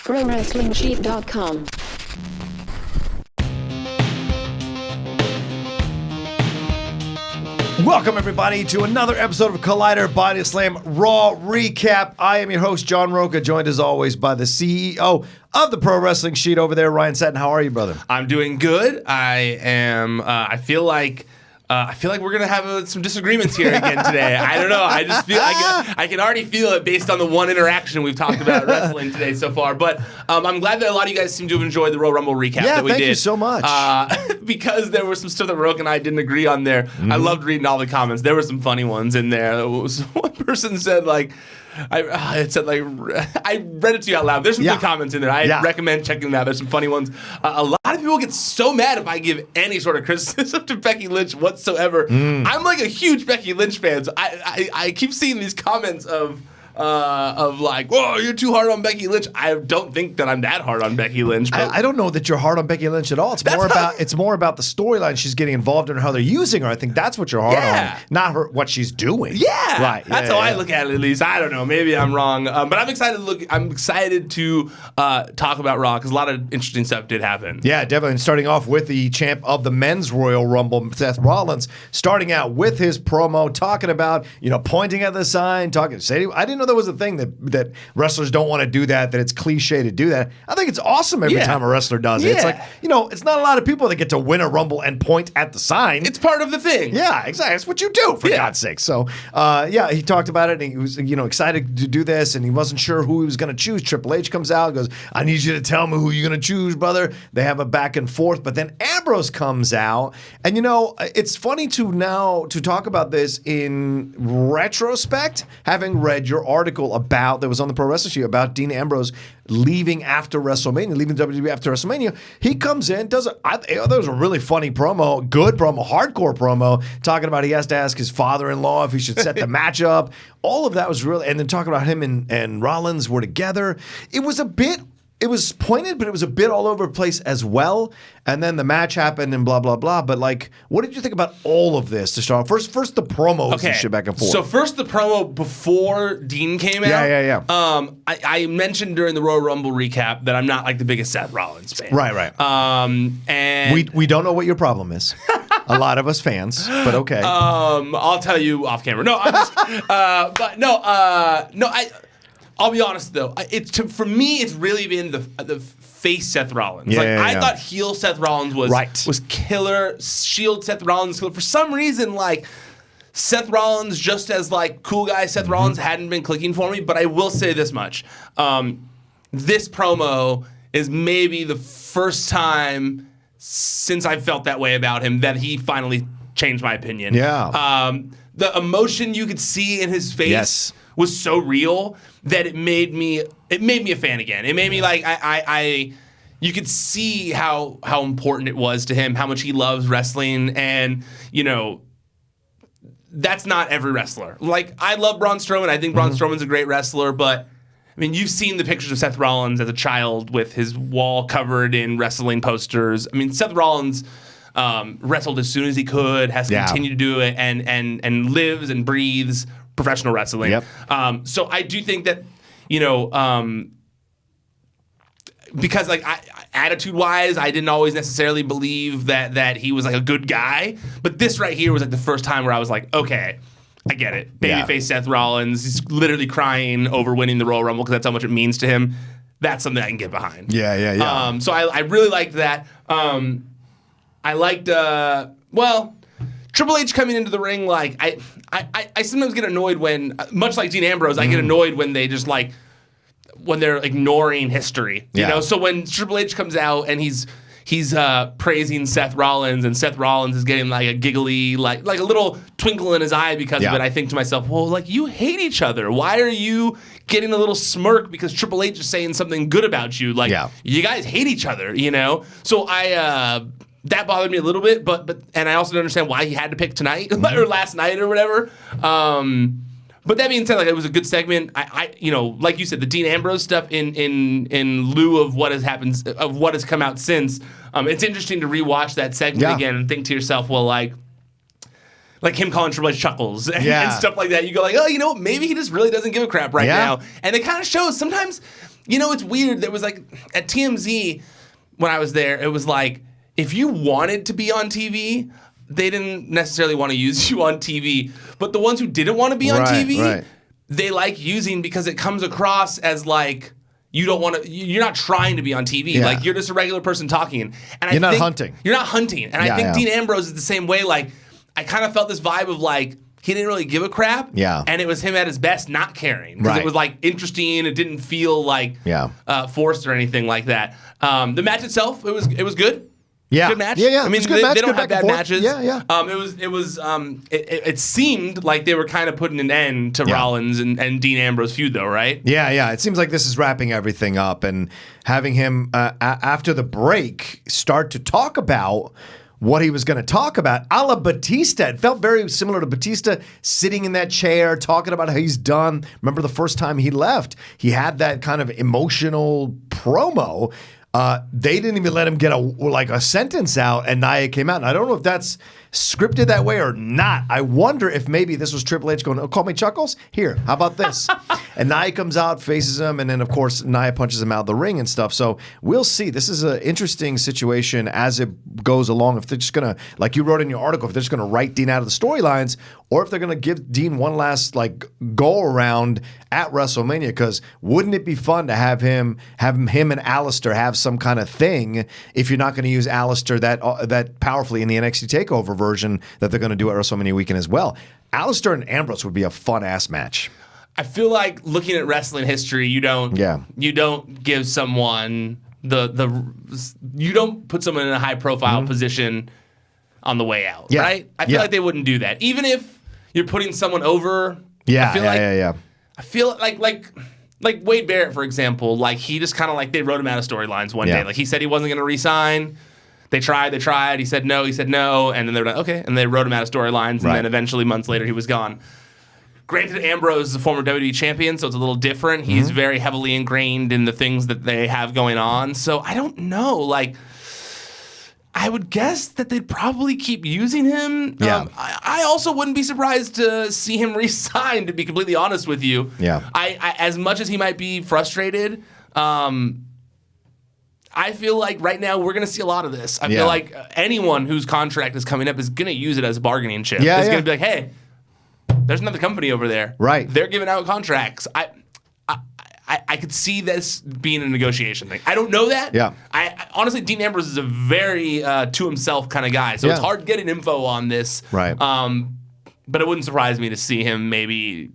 ProWrestlingSheet.com. Welcome, everybody, to another episode of Collider Body Slam Raw Recap. I am your host, John Rocha, joined as always by the CEO of the Pro Wrestling Sheet over there, Ryan Satin. How are you, brother? I'm doing good. I feel like we're gonna have some disagreements here again today. I don't know. I just feel I can already feel it based on the one interaction we've talked about wrestling today so far. But I'm glad that a lot of you guys seem to have enjoyed the Royal Rumble recap that we did. Thank you so much. Because there was some stuff that Rocha and I didn't agree on there. I loved reading all the comments. There were some funny ones in there. One person said I read it to you out loud. There's some good comments in there. I recommend checking them out. There's some funny ones. A lot of people get so mad if I give any sort of criticism to Becky Lynch whatsoever. I'm like a huge Becky Lynch fan. So I keep seeing these comments of like, whoa, you're too hard on Becky Lynch. I don't think that I'm that hard on Becky Lynch. But I don't know that you're hard on Becky Lynch at all. It's more about the storyline she's getting involved in and how they're using her. I think that's what you're hard on, not what she's doing. Yeah, right. That's how I look at it. At least I don't know. Maybe I'm wrong. But I'm excited to look. I'm excited to talk about Raw because a lot of interesting stuff did happen. Yeah, definitely. And starting off with the champ of the Men's Royal Rumble, Seth Rollins, starting out with his promo, talking about pointing at the sign, saying I didn't know there was a thing that wrestlers don't want to do that it's cliche to do that. I think it's awesome every time a wrestler does it. It's like, it's not a lot of people that get to win a Rumble and point at the sign. It's part of the thing. Yeah, exactly. It's what you do, for God's sake. So, he talked about it, and he was, excited to do this, and he wasn't sure who he was going to choose. Triple H comes out and goes, I need you to tell me who you're going to choose, brother. They have a back and forth, but then Ambrose comes out, and, it's funny to talk about this in retrospect, having read your article that was on the Pro Wrestling Sheet about Dean Ambrose leaving after WrestleMania, leaving WWE after WrestleMania. He comes in, that was a really funny promo, good promo, hardcore promo, talking about he has to ask his father-in-law if he should set the match up. All of that was really, and then talking about him and Rollins were together. It was pointed, but it was a bit all over the place as well. And then the match happened and blah, blah, blah. But, what did you think about all of this to start? First the promos and shit back and forth. So first the promo before Dean came out. Yeah. I mentioned during the Royal Rumble recap that I'm not the biggest Seth Rollins fan. Right. And we don't know what your problem is. A lot of us fans, but okay. I'll tell you off camera. No, I'm just, I'll be honest though. For me, it's really been the face Seth Rollins. I thought heel Seth Rollins was killer. Shield Seth Rollins killer. For some reason, Seth Rollins, just as cool guy Seth Rollins, hadn't been clicking for me. But I will say this much: this promo is maybe the first time since I felt that way about him that he finally changed my opinion. Yeah. The emotion you could see in his face was so real that it made me a fan again. It made me you could see how important it was to him, how much he loves wrestling, and that's not every wrestler. I love Braun Strowman. I think Braun Strowman's a great wrestler, but I mean, you've seen the pictures of Seth Rollins as a child with his wall covered in wrestling posters. I mean, Seth Rollins wrestled as soon as he could, has continued to do it, and lives and breathes professional wrestling. Yep. So I do think that, because attitude-wise, I didn't always necessarily believe that he was a good guy, but this right here was the first time where I was okay, I get it. Babyface Seth Rollins, he's literally crying over winning the Royal Rumble because that's how much it means to him. That's something I can get behind. Yeah. So I really liked that. I liked, Triple H coming into the ring, I sometimes get annoyed when, much like Dean Ambrose, I get annoyed when they just when they're ignoring history. You know? So when Triple H comes out and he's praising Seth Rollins, and Seth Rollins is getting a giggly, like a little twinkle in his eye because of it, I think to myself, well, you hate each other. Why are you getting a little smirk because Triple H is saying something good about you? You guys hate each other, So that bothered me a little bit, and I also don't understand why he had to pick tonight or last night or whatever. But that being said, it was a good segment. I like you said, the Dean Ambrose stuff in lieu of what has happened, of what has come out since. It's interesting to rewatch that segment again and think to yourself, well, like him calling Triple H Chuckles and stuff like that. You go oh, maybe he just really doesn't give a crap right now. And it kind of shows sometimes it's weird. There was like at TMZ when I was there, it was like if you wanted to be on TV, they didn't necessarily want to use you on TV. But the ones who didn't want to be on TV, they like using because it comes across as like you don't want to. You're not trying to be on TV. Yeah. Like you're just a regular person talking. And you're not hunting. You're not hunting. And I think Dean Ambrose is the same way. Like I kind of felt this vibe of like he didn't really give a crap. Yeah. And it was him at his best not caring because it was like interesting. It didn't feel like forced or anything like that. The match itself, it was good. Yeah. Good match. Yeah. I mean, good match. They don't have bad matches. Yeah. It seemed like they were kind of putting an end to Rollins and Dean Ambrose feud, though, right? Yeah. It seems like this is wrapping everything up and having him after the break start to talk about what he was going to talk about, a la Batista. It felt very similar to Batista sitting in that chair, talking about how he's done. Remember the first time he left, he had that kind of emotional promo. They didn't even let him get a sentence out, and Nia came out. And I don't know if that's scripted that way or not. I wonder if maybe this was Triple H going, "Oh, call me Chuckles? Here, how about this?" And Nia comes out, faces him, and then, of course, Nia punches him out of the ring and stuff. So we'll see. This is an interesting situation as it goes along. If they're just going to, like you wrote in your article, if they're just going to write Dean out of the storylines, or if they're going to give Dean one last go-around at WrestleMania, because wouldn't it be fun to have him and Alistair have some kind of thing if you're not going to use Alistair that powerfully in the NXT TakeOver version that they're going to do at WrestleMania weekend as well. Alistair and Ambrose would be a fun-ass match. I feel like looking at wrestling history, you don't give someone you don't put someone in a high-profile position on the way out, right? I feel like they wouldn't do that. Even if you're putting someone over, I feel like Wade Barrett, for example, like he just kind of like they wrote him out of storylines one day. Like he said he wasn't going to re-sign. They tried. He said no, and then they were like, okay, and they wrote him out of storylines, and then eventually months later he was gone. Granted, Ambrose is a former WWE champion, so it's a little different. He's very heavily ingrained in the things that they have going on. So I don't know. Like, I would guess that they'd probably keep using him. Yeah. I also wouldn't be surprised to see him re-sign, to be completely honest with you. Yeah. I as much as he might be frustrated, I feel like right now we're going to see a lot of this. I feel like anyone whose contract is coming up is going to use it as a bargaining chip. It's going to be like, hey, there's another company over there. Right. They're giving out contracts. I could see this being a negotiation thing. I don't know that. Yeah. I honestly, Dean Ambrose is a very to himself kind of guy, so it's hard getting info on this. Right. But it wouldn't surprise me to see him maybe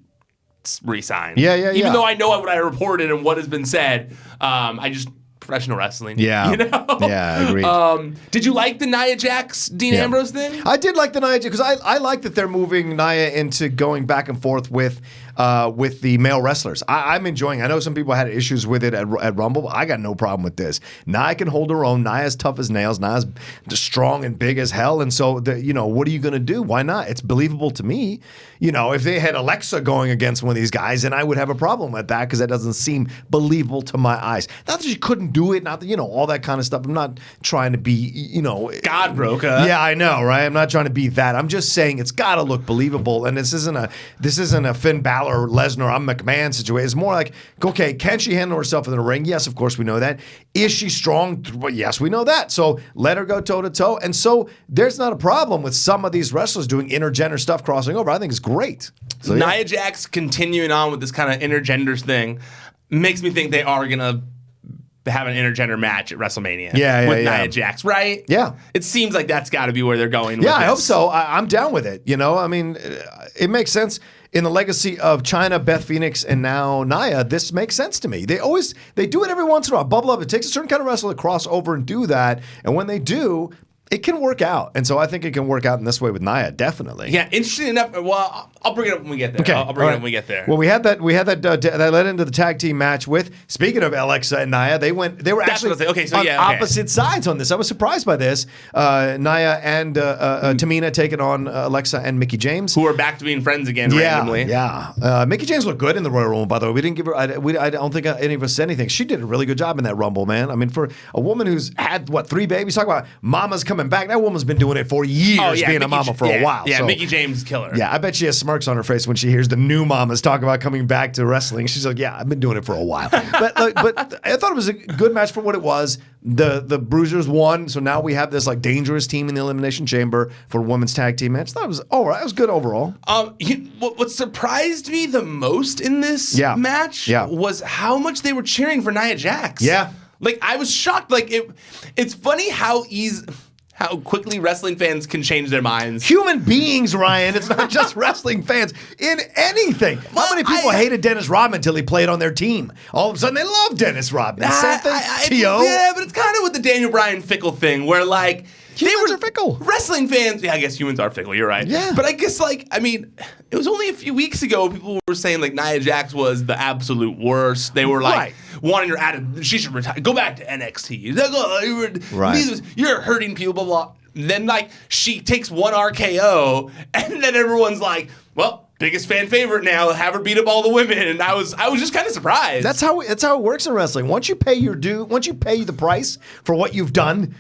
resign. Yeah. Even though I know what I reported and what has been said, I just professional wrestling. Yeah. You know? Yeah, agreed. Did you like the Nia Jax Dean Ambrose thing? I did like the Nia Jax because I like that they're moving Nia into going back and forth with the male wrestlers. I'm enjoying it. I know some people had issues with it at Rumble, but I got no problem with this. Nia can hold her own. Nia's tough as nails. Nia's strong and big as hell. And so, what are you going to do? Why not? It's believable to me. If they had Alexa going against one of these guys, then I would have a problem with that because that doesn't seem believable to my eyes. Not that she couldn't do it, not that, all that kind of stuff. I'm not trying to be, God, Rocha. Yeah, I know, right? I'm not trying to be that. I'm just saying it's got to look believable. And this isn't a Finn Balor, Lesnar, I'm McMahon situation. It's more like, okay, can she handle herself in the ring? Yes, of course we know that. Is she strong? Well, yes, we know that. So let her go toe to toe. And so there's not a problem with some of these wrestlers doing intergender stuff crossing over. I think it's great. So, Nia Jax continuing on with this kind of intergender thing makes me think they are going to have an intergender match at WrestleMania with Nia Jax, right? Yeah. It seems like that's got to be where they're going with Yeah, I this. hope so. I'm down with it. I mean, it makes sense. In the legacy of China, Beth Phoenix, and now Nia, this makes sense to me. They do it every once in a while. Bubble up. It takes a certain kind of wrestler to cross over and do that. And when they do, it can work out. And so I think it can work out in this way with Nia, definitely. Yeah, interesting enough. Well, I'll bring it up when we get there. Okay. I'll bring it up when we get there. Well, we had that led into the tag team match with, speaking of Alexa and Nia, they were actually on opposite sides on this. I was surprised by this. Nia and Tamina taking on Alexa and Mickie James. Who are back to being friends again randomly. Yeah. Mickie James looked good in the Royal Rumble, by the way. We didn't give her, I don't think any of us said anything. She did a really good job in that Rumble, man. I mean, for a woman who's had, 3 babies, talk about mamas coming coming back. That woman's been doing it for years, being a mama for a while. Yeah, so. Mickey James killer. Yeah, I bet she has smirks on her face when she hears the new mamas talk about coming back to wrestling. She's like, yeah, I've been doing it for a while. But I thought it was a good match for what it was. The Bruisers won, so now we have this like dangerous team in the Elimination Chamber for women's tag team match. That was all right. It was good overall. What surprised me the most in this match was how much they were cheering for Nia Jax. Yeah. Like, I was shocked. Like, it's funny how quickly wrestling fans can change their minds. Human beings, Ryan. It's not just wrestling fans. In anything. How many people hated Dennis Rodman until he played on their team? All of a sudden, they love Dennis Rodman. Same thing. T.O. Yeah, but it's kind of with the Daniel Bryan fickle thing where, like, humans are fickle. Wrestling fans, I guess humans are fickle. You're right. Yeah. But I guess, like, I mean, it was only a few weeks ago people were saying, like, Nia Jax was the absolute worst. They were, like, wanting her out of, she should retire. Go back to NXT. Like, you're hurting people, blah, blah. Then, like, she takes one RKO, and then everyone's like, well, biggest fan favorite now. Have her beat up all the women, and I was just kind of surprised. That's how it works in wrestling. Once you pay your due, once you pay the price for what you've done,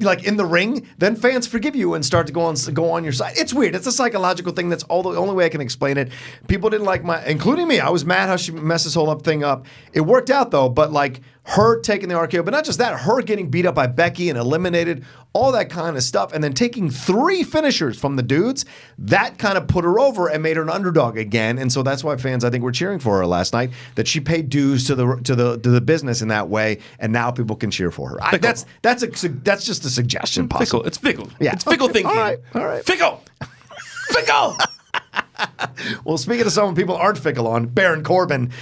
like in the ring, then fans forgive you and start to go on your side. It's weird. It's a psychological thing. That's the only way I can explain it. People didn't like including me. I was mad how she messed this whole thing up. It worked out though, but like her taking the RKO, but not just that, her getting beat up by Becky and eliminated, all that kind of stuff, and then taking 3 finishers from the dudes, that kind of put her over and made her an underdog again. And so that's why fans, I think, were cheering for her last night, that she paid dues to the business in that way, and now people can cheer for her. That's just a suggestion. Possible. It's fickle. Yeah. It's fickle thinking. All right. Fickle. Fickle. Well, speaking of someone people aren't fickle on, Baron Corbin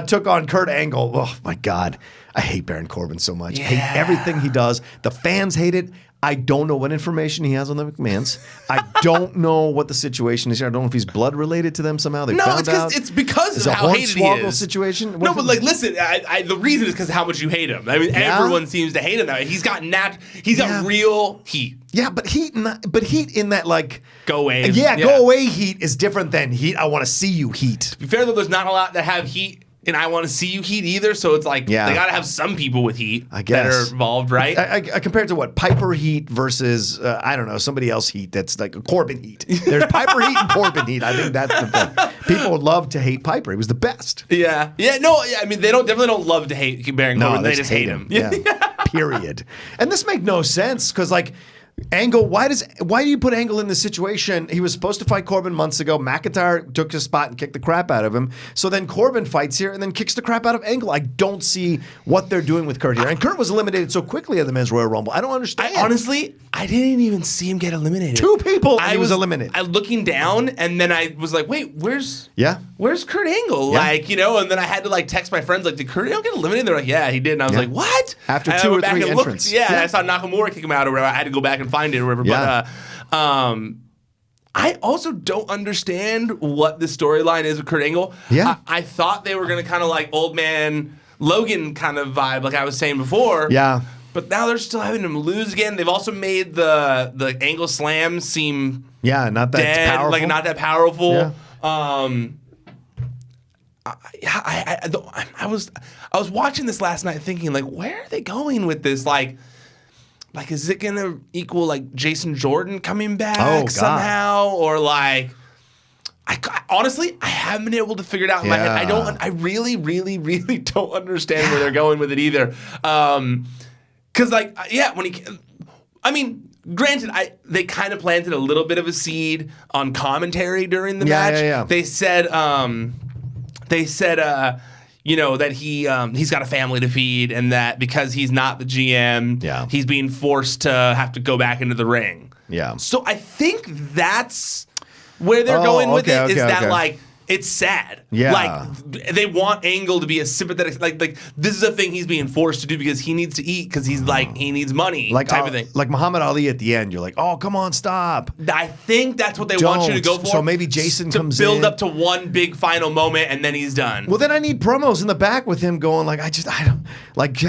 took on Kurt Angle. Oh, my God. I hate Baron Corbin so much. Yeah. Hate everything he does. The fans hate it. I don't know what information he has on the McMahons. I don't know what the situation is here. I don't know if he's blood related to them somehow. They found out. It's because It's of a how hated he is. situation. No, but like, listen. The reason is because of how much you hate him. I mean, everyone seems to hate him now. He's got real heat. Yeah, but heat in that like go away. Yeah, go away heat is different than heat. I want to see you heat. To be fair though, there's not a lot that have heat. And I want to see you heat either, so it's like they got to have some people with heat that are involved, right? I compare it to what? Piper heat versus, I don't know, somebody else heat that's like a Corbin heat. There's Piper heat and Corbin heat. I think that's the thing. People would love to hate Piper. He was the best. Yeah. I mean, they definitely don't love to hate Baron Corbin. They just hate him. Yeah. Period. And this makes no sense because, like, Angle, why do you put Angle in this situation? He was supposed to fight Corbin months ago. McIntyre took his spot and kicked the crap out of him. So then Corbin fights here and then kicks the crap out of Angle. I don't see what they're doing with Kurt here. And Kurt was eliminated so quickly at the Men's Royal Rumble. I don't understand. I didn't even see him get eliminated. 2 people and he was eliminated. I looking down and then I was like, wait, where's Kurt Angle? Yeah. Like, and then I had to like text my friends like, did Kurt Angle get eliminated? They're like, yeah, he did. And I was like, what? After 2 or 3 entrants. And I saw Nakamura kick him out or whatever. I had to go back and find it or whatever. Yeah. But I also don't understand what the storyline is with Kurt Angle. Yeah. I thought they were going to kind of like old man Logan kind of vibe, like I was saying before. Yeah. But now they're still having him lose again. They've also made the Angle Slam seem not that dead, powerful. like not that powerful. Yeah. I was watching this last night thinking like, where are they going with this? Like is it gonna equal like Jason Jordan coming back somehow, or like? Honestly, I haven't been able to figure it out in my head. I really, really, really don't understand where they're going with it either. Because granted, they kind of planted a little bit of a seed on commentary during the match. Yeah. They said that he's got a family to feed, and that because he's not the GM, he's being forced to have to go back into the ring. Yeah. So I think that's where they're going with it. Like, it's sad. Yeah. Like, they want Angle to be a sympathetic, like this is a thing he's being forced to do because he needs to eat because he's like, he needs money, like type of thing. Like Muhammad Ali at the end, you're like, oh, come on, stop. I think that's what they want you to go for. So maybe Jason comes in. To build up to one big final moment and then he's done. Well, then I need promos in the back with him going like, I don't, like,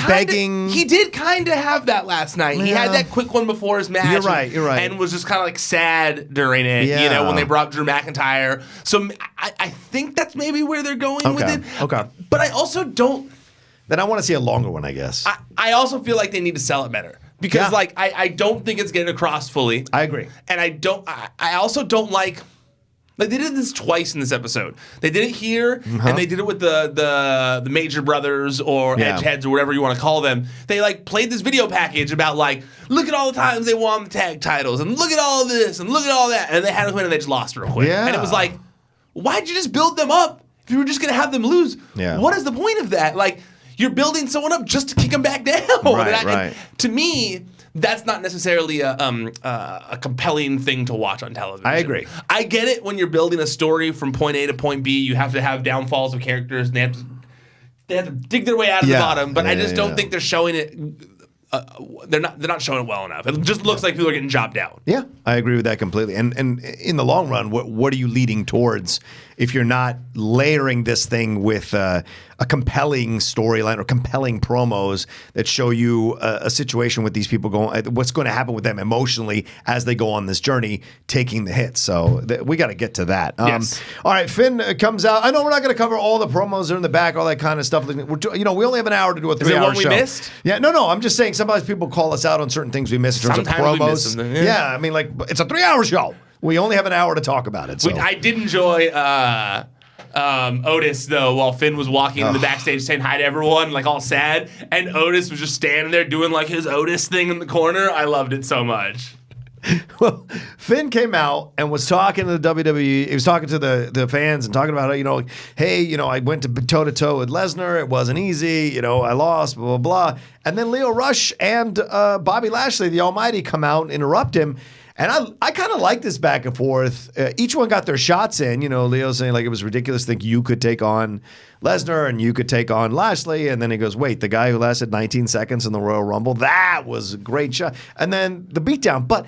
begging. He did kind of have that last night. He had that quick one before his match. You're right. And was just kind of like sad during it, when they brought Drew McIntyre. So I think that's maybe where they're going with it. Okay. But I also don't. Then I want to see a longer one, I guess. I also feel like they need to sell it better. because like I don't think it's getting across fully. I agree. And I also don't like they did this twice in this episode. They did it here, and they did it with the Major Brothers or Edgeheads or whatever you want to call them. They like played this video package about like, look at all the times they won the tag titles, and look at all of this, and look at all that, and they had a win and they just lost real quick. Yeah. And it was like, why'd you just build them up if you were just gonna have them lose? Yeah. What is the point of that? Like, you're building someone up just to kick them back down. Right, and to me, that's not necessarily a compelling thing to watch on television. I agree. I get it when you're building a story from point A to point B. You have to have downfalls of characters, and they have to dig their way out of the bottom. But I just don't think they're showing it. They're not showing it well enough. It just looks like people are getting jobbed out. Yeah, I agree with that completely. And in the long run, what are you leading towards if you're not layering this thing with a compelling storyline or compelling promos that show you a situation with these people going, what's going to happen with them emotionally as they go on this journey, taking the hits. So we got to get to that. Yes. All right, Finn comes out. I know we're not going to cover all the promos that are in the back, all that kind of stuff. We only have an hour to do a 3-hour show. Is it one we missed? Yeah, no. I'm just saying sometimes people call us out on certain things we miss in terms Sometimes of we promos. miss them, Yeah, I mean, like, it's a 3-hour show. We only have an hour to talk about it. So. I did enjoy Otis, though, while Finn was walking in the backstage saying hi to everyone, like all sad, and Otis was just standing there doing like his Otis thing in the corner. I loved it so much. Well, Finn came out and was talking to the WWE. He was talking to the fans and talking about how, hey, I went to toe-to-toe with Lesnar. It wasn't easy. I lost, blah, blah, blah. And then Lio Rush and Bobby Lashley, the Almighty, come out and interrupt him. And I kind of like this back and forth. Each one got their shots in. Leo saying like it was ridiculous to think you could take on Lesnar and you could take on Lashley. And then he goes, wait, the guy who lasted 19 seconds in the Royal Rumble, that was a great shot. And then the beatdown. But,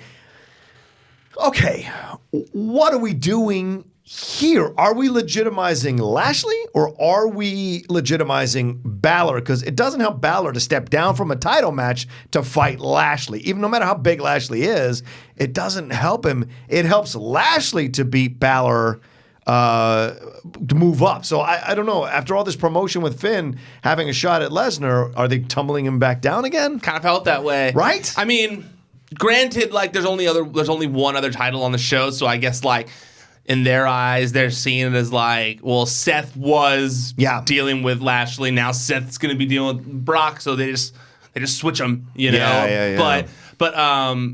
okay, what are we doing here? Are we legitimizing Lashley or are we legitimizing Balor? Because it doesn't help Balor to step down from a title match to fight Lashley. Even no matter how big Lashley is, it doesn't help him. It helps Lashley to beat Balor to move up. So I don't know. After all this promotion with Finn having a shot at Lesnar, are they tumbling him back down again? Kind of felt that way. Right? I mean, granted, like there's only one other title on the show, so I guess like in their eyes, they're seeing it as like, well, Seth was dealing with Lashley. Now Seth's going to be dealing with Brock, so they just switch them, Yeah. But I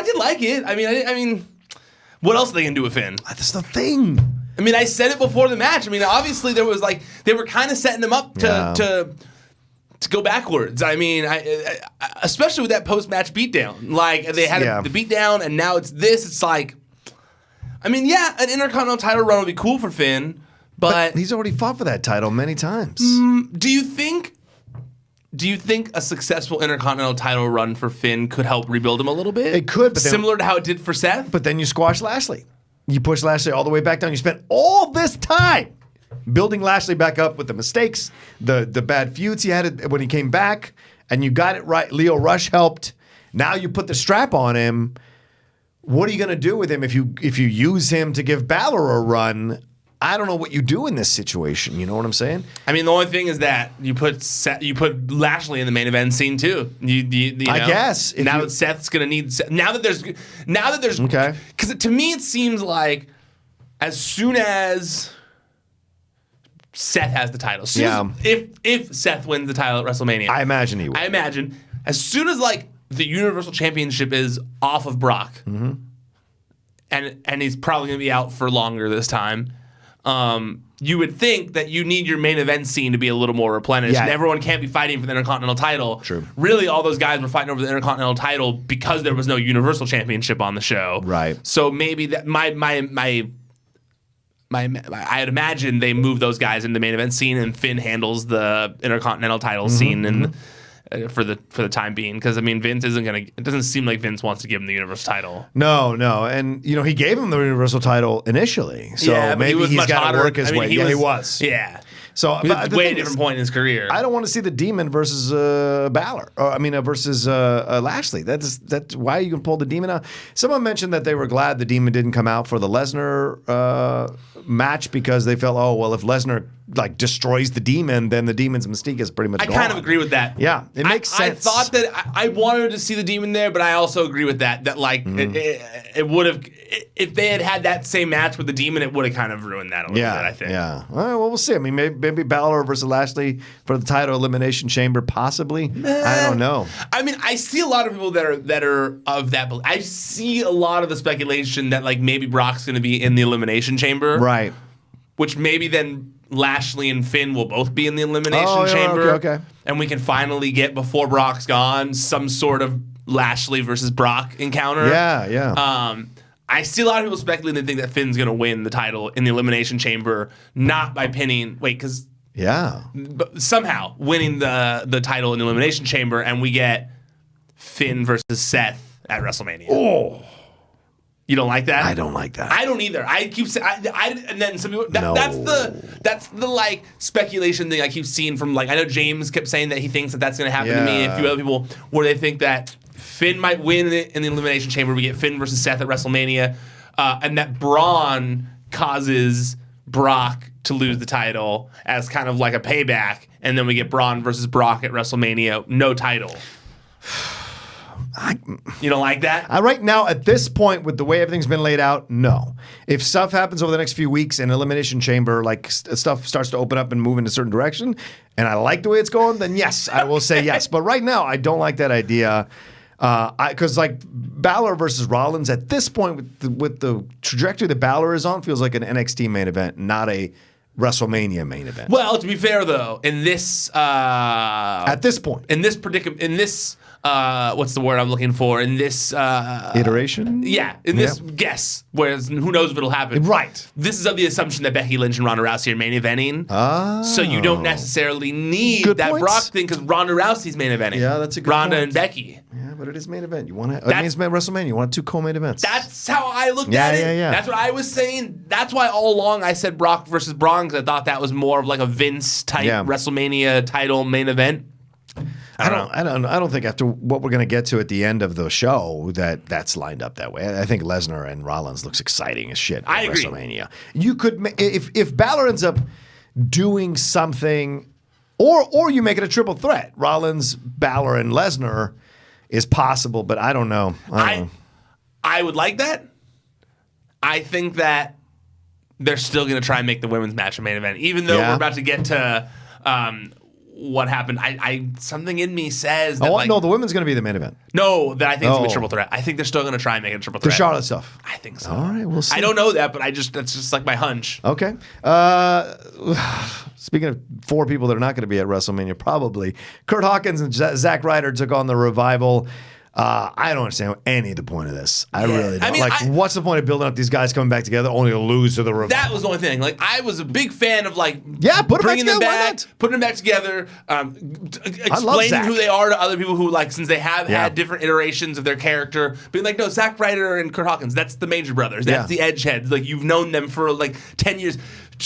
did like it. I mean, what else are they going to do with Finn? That's the thing. I mean, I said it before the match. I mean, obviously there was like they were kind of setting him up to go backwards. I mean, I especially with that post-match beatdown. Like they had the beatdown, and now it's this. It's like. I mean, yeah, an Intercontinental title run would be cool for Finn, but he's already fought for that title many times. Do you think a successful Intercontinental title run for Finn could help rebuild him a little bit? It could, but similar to how it did for Seth. But then you squash Lashley. You push Lashley all the way back down. You spent all this time building Lashley back up with the mistakes, the bad feuds he had when he came back, and you got it right. Lio Rush helped. Now you put the strap on him. What are you going to do with him if you use him to give Balor a run? I don't know what you do in this situation. You know what I'm saying? I mean, the only thing is that you put Lashley in the main event scene too. You know? I guess now that Seth's going to need now that there's okay. Because to me it seems like as soon as Seth has the title, if Seth wins the title at WrestleMania, I imagine he will. I imagine as soon as like. The Universal Championship is off of Brock, and he's probably going to be out for longer this time. You would think that you need your main event scene to be a little more replenished, and everyone can't be fighting for the Intercontinental title. True. Really, all those guys were fighting over the Intercontinental title because there was no Universal Championship on the show. Right. So maybe that I'd imagine they move those guys into the main event scene, and Finn handles the Intercontinental title scene and. For the time being, because I mean, Vince isn't gonna. It doesn't seem like Vince wants to give him the Universal title. No, and he gave him the Universal title initially, so maybe he's got to work his way. He was. Yeah. So way different point in his career. I don't want to see the Demon versus Balor. Versus Lashley. That's why you can pull the Demon out. Someone mentioned that they were glad the Demon didn't come out for the Lesnar match because they felt, if Lesnar destroys the Demon, then the Demon's mystique is pretty much gone. I kind of agree with that. Yeah, it makes sense. I thought that I wanted to see the Demon there, but I also agree with that. That it would have, if they had that same match with the Demon, it would have kind of ruined that a little bit. I think. Yeah. All right. Well, we'll see. I mean, maybe Balor versus Lashley for the title Elimination Chamber, possibly. I don't know. I mean, I see a lot of people that are of that. I see a lot of the speculation that maybe Brock's going to be in the Elimination Chamber, right? Which maybe then Lashley and Finn will both be in the Elimination Chamber. Okay. And we can finally get, before Brock's gone, some sort of Lashley versus Brock encounter. Yeah. I see a lot of people speculating and think that Finn's going to win the title in the Elimination Chamber, not by pinning. But somehow winning the title in the Elimination Chamber, and we get Finn versus Seth at WrestleMania. Oh. You don't like that? I don't like that. I don't either. I keep saying, and then some people. That's the speculation thing I keep seeing from I know James kept saying that he thinks that's going to happen to me and a few other people, where they think that Finn might win in the Elimination Chamber. We get Finn versus Seth at WrestleMania, and that Braun causes Brock to lose the title as kind of like a payback, and then we get Braun versus Brock at WrestleMania, no title. You don't like that? Right now, at this point, with the way everything's been laid out, no. If stuff happens over the next few weeks in Elimination Chamber, stuff starts to open up and move in a certain direction, and I like the way it's going, then yes, I will say yes. But right now, I don't like that idea. Because Balor versus Rollins at this point, with the trajectory that Balor is on, feels like an NXT main event, not a WrestleMania main event. Well, to be fair though, in this at this point, in this predicament, in this what's the word I'm looking for? In this iteration? Yeah, in this guess, whereas who knows if it'll happen. Right. This is of the assumption that Becky Lynch and Ronda Rousey are main eventing. Oh. So you don't necessarily need Good that points. Brock thing because Ronda Rousey's main eventing. Yeah, that's a good Ronda point. and Becky. Yeah, but it is main event. You want to? It means WrestleMania. You want 2 co-main events. That's how I looked at it. Yeah. That's what I was saying. That's why all along I said Brock versus Braun, because I thought that was more of a Vince type WrestleMania title main event. I don't think after what we're going to get to at the end of the show that's lined up that way. I think Lesnar and Rollins looks exciting as shit. I agree. WrestleMania. You could if Balor ends up doing something, or you make it a triple threat. Rollins, Balor, and Lesnar is possible, but I don't know. I would like that. I think that they're still going to try and make the women's match a main event, even though we're about to get to what happened. I something in me says that no, the women's going to be the main event. No, that I think it's going to be triple threat. I think they're still going to try and make it a triple threat. The Charlotte stuff. I think so. All right, we'll see. I don't know that, but that's just my hunch. Okay. Speaking of 4 people that are not going to be at WrestleMania, probably Kurt Hawkins and Zack Ryder took on the Revival. I don't understand any of the point of this. I really don't. I mean, what's the point of building up these guys coming back together only to lose to the Revival? That was the only thing. I was a big fan of bringing them back, putting them back together, explaining who they are to other people who since they have had different iterations of their character, being no, Zack Ryder and Kurt Hawkins, that's the Major Brothers, that's the Edgeheads. You've known them for 10 years.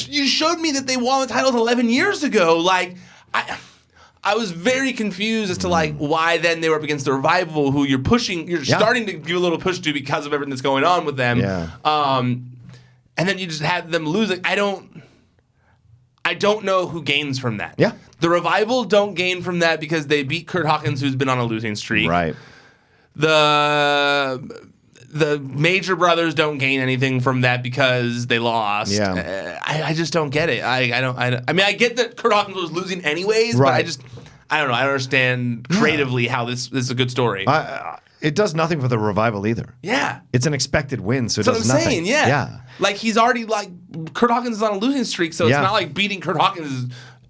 You showed me that they won the titles 11 years ago. I was very confused as to why then they were up against the Revival, who you're starting to give a little push to because of everything that's going on with them. Yeah. And then you just had them lose. I don't know who gains from that. Yeah. The Revival don't gain from that because they beat Kurt Hawkins, who's been on a losing streak. Right. The Major Brothers don't gain anything from that because they lost. Yeah. I just don't get it. I mean, I get that Kurt Hawkins was losing anyways, right. But I don't know. I don't understand creatively how this is a good story. It does nothing for the Revival either. Yeah. It's an expected win, so it That's does what I'm nothing. saying, yeah. He's already, Kurt Hawkins is on a losing streak, so it's not like beating Kurt Hawkins is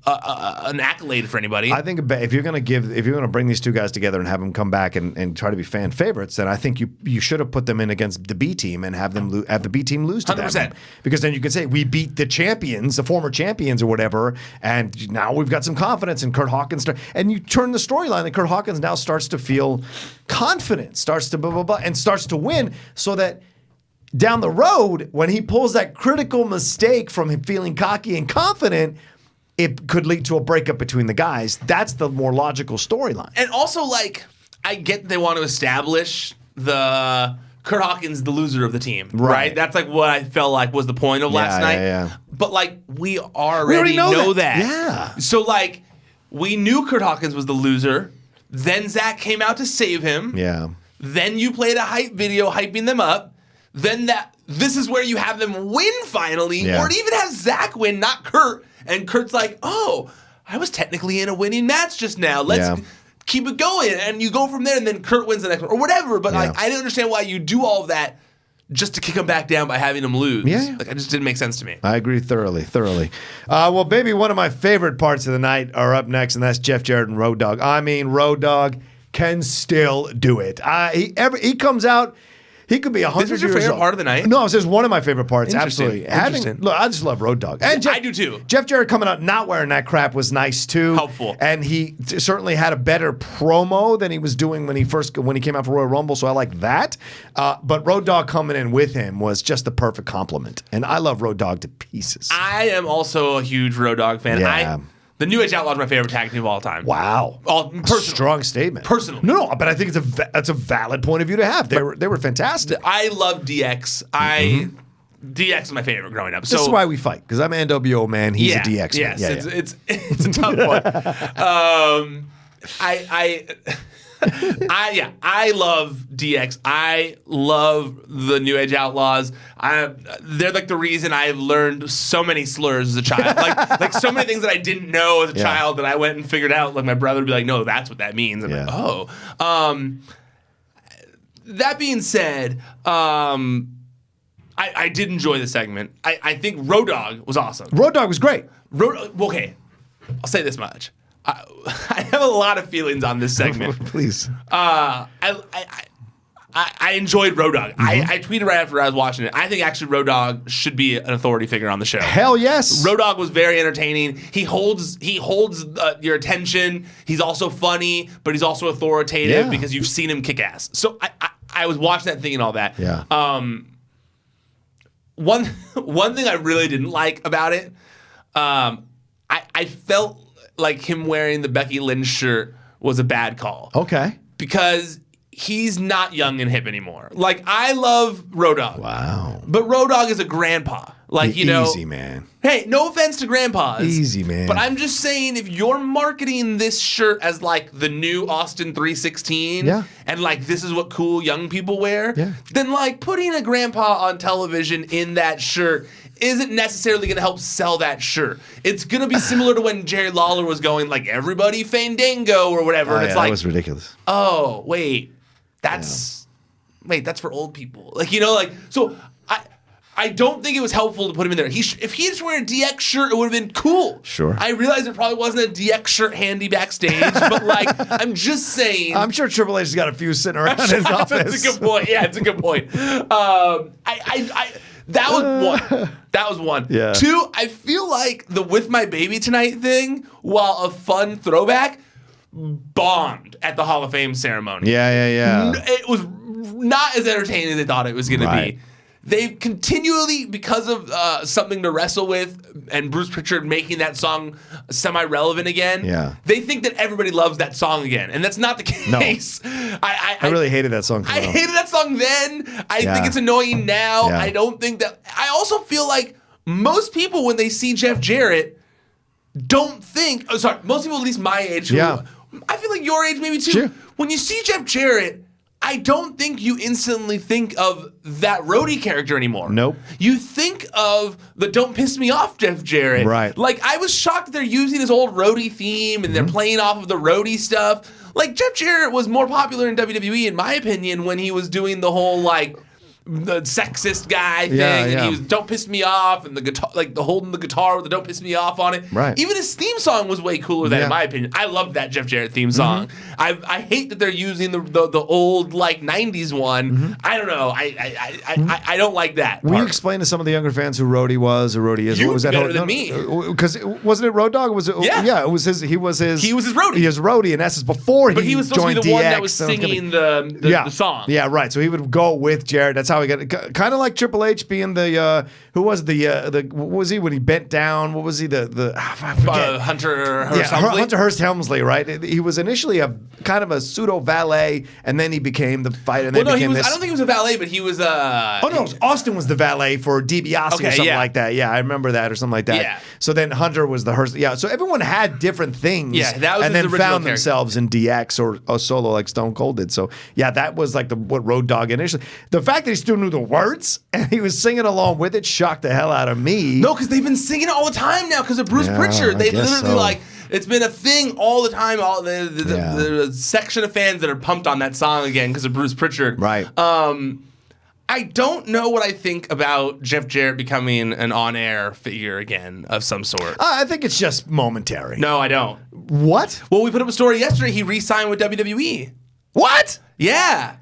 an accolade for anybody. I think if you're going to bring these 2 guys together and have them come back and try to be fan favorites, then I think you should have put them in against the B team and have them have the B team lose to 100%. them, because then you can say we beat the champions, the former champions or whatever, and now we've got some confidence in Kurt Hawkins, and you turn the storyline that Kurt Hawkins now starts to feel confident, starts to blah blah blah, and starts to win, so that down the road when he pulls that critical mistake from him feeling cocky and confident, it could lead to a breakup between the guys. That's the more logical storyline. And also, like, I get they want to establish the Kurt Hawkins, the loser of the team, right? That's like what I felt like was the point of last night. Yeah. But like, we already know that. Yeah. So like, we knew Kurt Hawkins was the loser. Then Zach came out to save him. Yeah. Then you played a hype video hyping them up. Then this is where you have them win finally, or it even have Zach win, not Kurt. And Kurt's like, oh, I was technically in a winning match just now. Let's keep it going. And you go from there, and then Kurt wins the next one, or whatever. But like, I didn't understand why you do all of that just to kick him back down by having him lose. Yeah. Like, it just didn't make sense to me. I agree thoroughly. Well, baby, one of my favorite parts of the night are up next, and that's Jeff Jarrett and Road Dogg. I mean, Road Dogg can still do it. He comes out. He could be 100 years old. This was your favorite part of the night? No, it was one of my favorite parts. Interesting. Absolutely. Look, I just love Road Dogg. And I do too. Jeff Jarrett coming out not wearing that crap was nice too. Helpful. And he certainly had a better promo than he was doing when he came out for Royal Rumble. So I like that. But Road Dogg coming in with him was just the perfect compliment. And I love Road Dogg to pieces. I am also a huge Road Dogg fan. Yeah. The New Age Outlaws are my favorite tag team of all time. Wow. Strong statement. Personally. No, but I think that's a valid point of view to have. They were fantastic. I love DX. DX is my favorite growing up. This is why we fight, because I'm an NWO man. He's a DX man. Yes, it's a tough one. I love DX. I love the New Age Outlaws. They're like the reason I've learned so many slurs as a child. like so many things that I didn't know as a child that I went and figured out. Like my brother would be like, "No, that's what that means." I'm like, "Oh." That being said, I did enjoy the segment. I think Road Dogg was awesome. Road Dogg was great. Okay, I'll say this much. I have a lot of feelings on this segment. Please. I enjoyed Road Dogg. I tweeted right after I was watching it. I think actually Road Dogg should be an authority figure on the show. Hell yes. Road Dogg was very entertaining. He holds your attention. He's also funny, but he's also authoritative because you've seen him kick ass. So I was watching that thing and all that. Yeah. One thing I really didn't like about it, I felt like him wearing the Becky Lynch shirt was a bad call. Okay. Because he's not young and hip anymore. Like, I love Road Dogg. Wow. But Road Dogg is a grandpa. Like, Easy, man. Hey, no offense to grandpas. Easy, man. But I'm just saying, if you're marketing this shirt as like the new Austin 316, and like this is what cool young people wear, then like putting a grandpa on television in that shirt isn't necessarily going to help sell that shirt. It's going to be similar to when Jerry Lawler was going like everybody Fandango or whatever. And it's like, that was ridiculous. Oh, wait, that's for old people. Like, so I don't think it was helpful to put him in there. If he just wear a DX shirt, it would have been cool. Sure. I realize there probably wasn't a DX shirt handy backstage, but like, I'm just saying. I'm sure Triple H has got a few sitting around his office. That's a good point. Yeah, it's a good point. That was one. That was one. Yeah. Two, I feel like the With My Baby Tonight thing, while a fun throwback, bombed at the Hall of Fame ceremony. Yeah. It was not as entertaining as they thought it was going to be. They've continually, because of something to wrestle with and Bruce Pritchard making that song semi-relevant again, they think that everybody loves that song again. And that's not the case. No. I really hated that song. I hated that song then. I think it's annoying now. I don't think that... I also feel like most people, when they see Jeff Jarrett, don't think... Oh, sorry. Most people, at least my age, I feel like your age maybe too. Sure. When you see Jeff Jarrett... I don't think you instantly think of that roadie character anymore. Nope. You think of the Don't Piss Me Off Jeff Jarrett. Right. Like, I was shocked that they're using his old roadie theme and they're playing off of the roadie stuff. Like, Jeff Jarrett was more popular in WWE, in my opinion, when he was doing the whole, like, the sexist guy thing, and he was "Don't Piss Me Off," and the guitar, like the holding the guitar with the "Don't Piss Me Off" on it. Right. Even his theme song was way cooler than, in my opinion. I love that Jeff Jarrett theme song. I hate that they're using the old like '90s one. I don't know. I don't like that. Will you explain to some of the younger fans who Roadie was or Roadie is? You what was that better than me. Because wasn't it Road Dogg? Was it? Yeah. It was his. He was his roadie. He was roadie, in essence, before but he was supposed joined to be the DX, one that was singing the song. Yeah, right. So he would go with Jarrett. That's how how he got it. Kind of like Triple H being the who was what was he when he bent down? What was he I forget. Hunter Hearst Helmsley? Hunter Hearst Helmsley, right? He was initially a kind of a pseudo valet, and then he became the fighter. And then Well, no, became I don't think he was a valet, but he was Austin was the valet for DiBiase or something like that. Yeah, I remember that or something like that. Yeah. So then Hunter was the Hearst. Yeah, so everyone had different things. Yeah, that was and his then original found character. themselves in DX or solo like Stone Cold did. So yeah, that was like what Road Dogg initially. The fact that he still knew the words and he was singing along with it shocked the hell out of me. No, because they've been singing it all the time now because of Bruce Pritchard. They literally it's been a thing all the time. All the section of fans that are pumped on that song again because of Bruce Pritchard. Right. I don't know what I think about Jeff Jarrett becoming an on-air figure again of some sort. I think it's just momentary. No, I don't. What? Well, we put up a story yesterday. He re-signed with WWE. What? Yeah.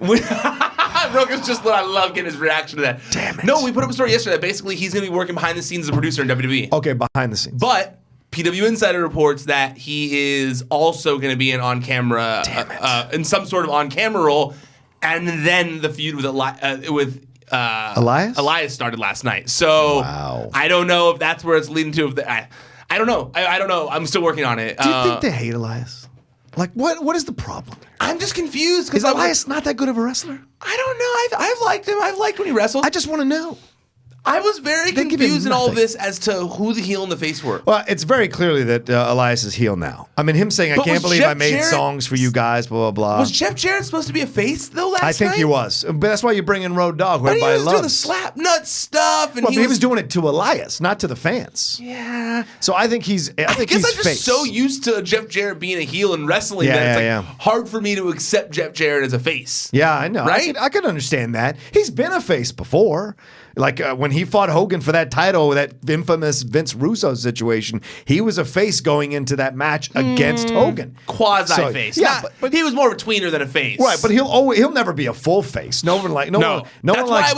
Rocha's just I love getting his reaction to that. Damn it. No, we put up a story yesterday that basically he's going to be working behind the scenes as a producer in WWE. Okay, behind the scenes. But PW Insider reports that he is also going to be in on-camera, in some sort of on-camera role, and then the feud with Elias started last night. So wow. I don't know if that's where it's leading to. I don't know. I don't know. I'm still working on it. Do you think they hate Elias? Like, what is the problem? I'm just confused. Is Elias not that good of a wrestler? I don't know. I've liked him. I've liked when he wrestled. I just want to know. I was very confused in all of this as to who the heel and the face were. Well, it's very clearly that Elias is heel now. I mean, him saying, I can't believe I made songs for you guys, blah, blah, blah. Was Jeff Jarrett supposed to be a face, though, last night? I think he was. But that's why you bring in Road Dogg, who everybody loves. But he was doing the slap nut stuff. And he was doing it to Elias, not to the fans. Yeah. So I think he's I guess I'm just face. so used to Jeff Jarrett being a heel in wrestling that it's hard for me to accept Jeff Jarrett as a face. Yeah, I know. Right? I could understand that. He's been a face before. Like when he fought Hogan for that title, that infamous Vince Russo situation, he was a face going into that match against Hogan. Quasi-face. So, yeah, but he was more of a tweener than a face. Right, but he'll never be a full face. No one likes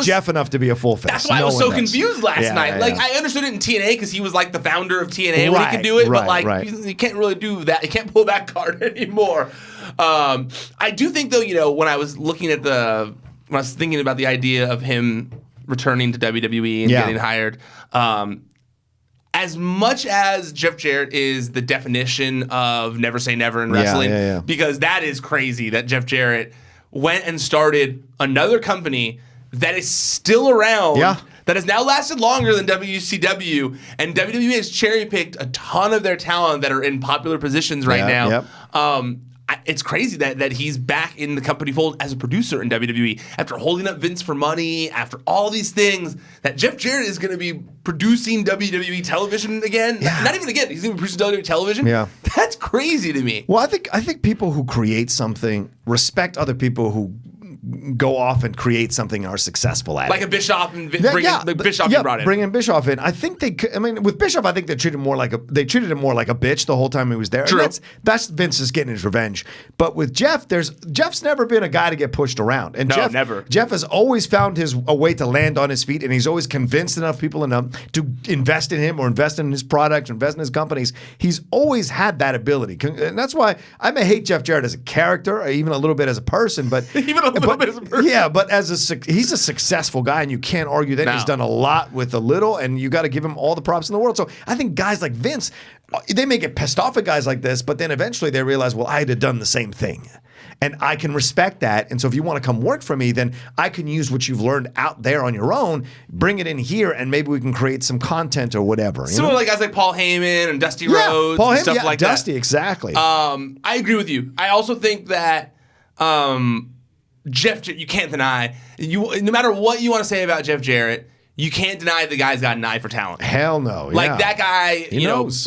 Jeff enough to be a full face. That's why I was so confused last night. Like I understood it in TNA because he was like the founder of TNA when he could do it, but like you can't really do that. You can't pull that card anymore. I do think though, when I was looking at when I was thinking about the idea of him returning to WWE and getting hired. As much as Jeff Jarrett is the definition of never say never in wrestling, because that is crazy that Jeff Jarrett went and started another company that is still around, that has now lasted longer than WCW, and WWE has cherry-picked a ton of their talent that are in popular positions right now. It's crazy that he's back in the company fold as a producer in WWE after holding up Vince for money, after all these things, that Jeff Jarrett is going to be producing WWE television again. Not even again. He's going to be producing WWE television. Yeah. That's crazy to me. Well, I think people who create something respect other people who go off and create something and are successful at like it. Like a Bischoff and Bischoff you brought in. Bringing Bischoff in. I think with Bischoff, I think they treated him more like a bitch the whole time he was there. True. And that's Vince is getting his revenge. But with Jeff, Jeff's never been a guy to get pushed around. And never. Jeff has always found a way to land on his feet, and he's always convinced enough people to invest in him or invest in his product or invest in his companies. He's always had that ability. And that's why I may hate Jeff Jarrett as a character, or even a little bit as a person, but even a little bit as a person. Yeah, but he's a successful guy, and you can't argue that. He's done a lot with a little, and you got to give him all the props in the world. So I think guys like Vince, they may get pissed off at guys like this, but then eventually they realize, well, I had done the same thing. And I can respect that. And so if you want to come work for me, then I can use what you've learned out there on your own, bring it in here, and maybe we can create some content or whatever. Similar like guys like Paul Heyman and Dusty Rhodes Paul and Heyman, stuff like Dusty, that. Exactly. I agree with you. I also think that Jeff, you can't deny, no matter what you want to say about Jeff Jarrett, you can't deny the guy's got an eye for talent. Hell no. Like that guy,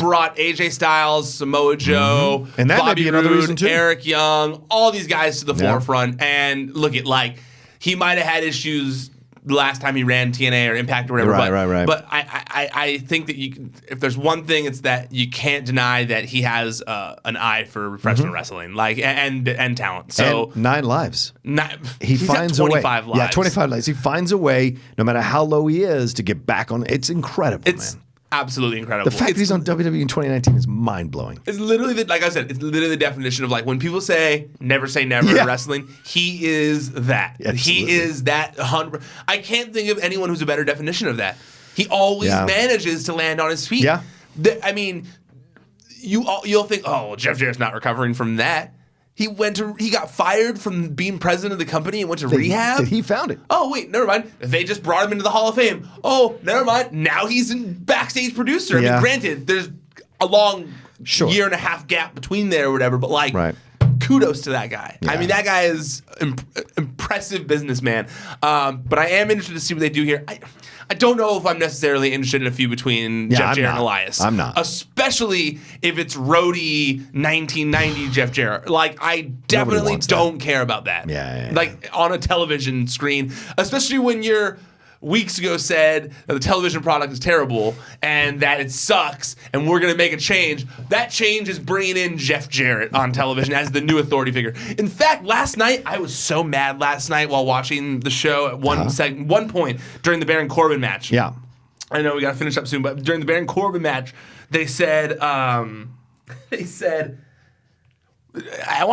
brought AJ Styles, Samoa Joe, and that Bobby might be another Roode, reason too. Eric Young, all these guys to the forefront. And look at he might have had issues the last time he ran TNA or Impact or whatever. Right. But I think that if there's one thing, it's that you can't deny that he has an eye for professional wrestling, and talent. So and 9 lives. He finds got 25 a way. lives. Yeah, 25 lives. He finds a way, no matter how low he is, to get back on. It's incredible, man. absolutely incredible. The fact that he's on WWE in 2019 is mind-blowing. It's literally, like I said, it's literally the definition of like when people say never in wrestling, he is that. Absolutely. He is that 100. I can't think of anyone who's a better definition of that. He always manages to land on his feet. Yeah. I mean, you'll think, oh, well, Jeff Jarrett's not recovering from that. He got fired from being president of the company and went to rehab. He found it. Oh, wait, never mind. They just brought him into the Hall of Fame. Oh, never mind. Now he's a backstage producer. I mean, granted, there's a long year and a half gap between there or whatever, but like, kudos to that guy. Yeah. I mean, that guy is impressive businessman. But I am interested to see what they do here. I don't know if I'm necessarily interested in a feud between Jeff Jarrett and Elias. I'm not. Especially if it's roadie 1990 Jeff Jarrett. Like, I definitely don't care about that. Like, on a television screen. Especially when you're weeks ago said that the television product is terrible and that it sucks and we're going to make a change. That change is bringing in Jeff Jarrett on television as the new authority figure. In fact, last night, I was so mad last night while watching the show at one point during the Baron Corbin match. Yeah. I know we got to finish up soon, but during the Baron Corbin match, they said, I want to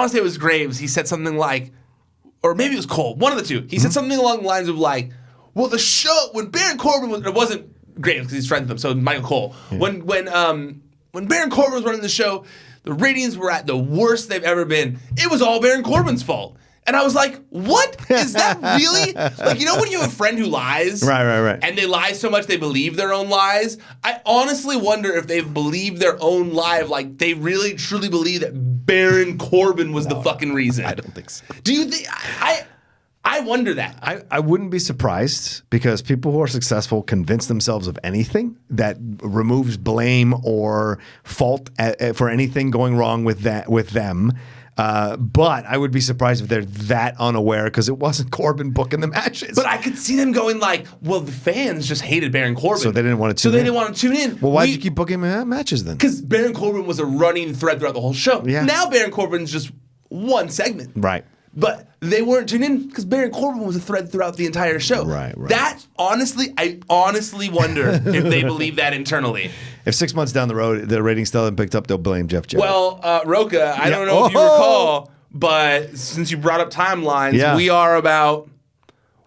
say it was Graves. He said something like, or maybe it was Cole, one of the two. He said something along the lines of like, well, the show, when Baron Corbin was, it wasn't Graves because he's friends with him, so Michael Cole. Yeah. When Baron Corbin was running the show, the ratings were at the worst they've ever been. It was all Baron Corbin's fault. And I was like, what? Is that really? Like, you know when you have a friend who lies? Right. And they lie so much they believe their own lies? I honestly wonder if they've believed their own lie of, like, they really, truly believe that Baron Corbin was the fucking reason. I don't think so. Do you think... I wonder that. I wouldn't be surprised because people who are successful convince themselves of anything that removes blame or fault for anything going wrong with them. But I would be surprised if they're that unaware because it wasn't Corbin booking the matches. But I could see them going like, well, the fans just hated Baron Corbin. So they didn't want to tune in. Well, why'd you keep booking matches then? Because Baron Corbin was a running thread throughout the whole show. Yeah. Now Baron Corbin's just one segment. Right. But they weren't tuned in because Baron Corbin was a thread throughout the entire show. Right. That's I honestly wonder if they believe that internally. If 6 months down the road, the ratings still haven't picked up, they'll blame Jeff Jarrett. Well, Rocha, I don't know if you recall, but since you brought up timelines, we are about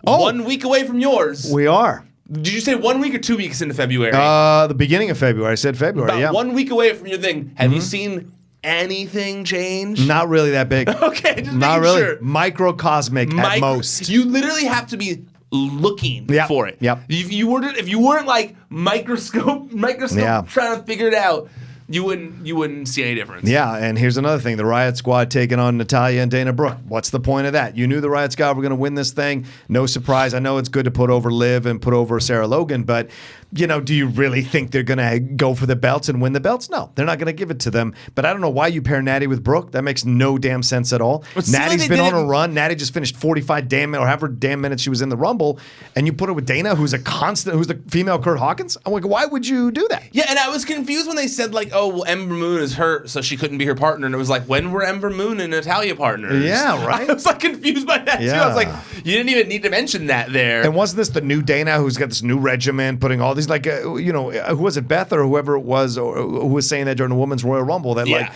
1 week away from yours. We are. Did you say 1 week or 2 weeks into February? The beginning of February. I said February, about 1 week away from your thing. Have you seen anything change? Not really that big. Okay, just not really. Sure. Microcosmic at most. You literally have to be looking for it. Yep. If you weren't like microscope trying to figure it out, you wouldn't see any difference. Yeah, and here's another thing. The Riot Squad taking on Natalya and Dana Brooke. What's the point of that? You knew the Riot Squad were going to win this thing. No surprise. I know it's good to put over Liv and put over Sarah Logan, but do you really think they're going to go for the belts and win the belts? No, they're not going to give it to them. But I don't know why you pair Natty with Brooke. That makes no damn sense at all. Natty's been on a run. Natty just finished 45 however damn minutes she was in the Rumble, and you put her with Dana, who's the female Kurt Hawkins. I'm like, why would you do that? Yeah, and I was confused when they said like, oh, well, Ember Moon is hurt, so she couldn't be her partner. And it was like, when were Ember Moon and Natalya partners? Yeah, right. I was like confused by that too. I was like, you didn't even need to mention that there. And wasn't this the new Dana who's got this new regimen, putting all these like, who was it, Beth or whoever it was, or who was saying that during the Women's Royal Rumble that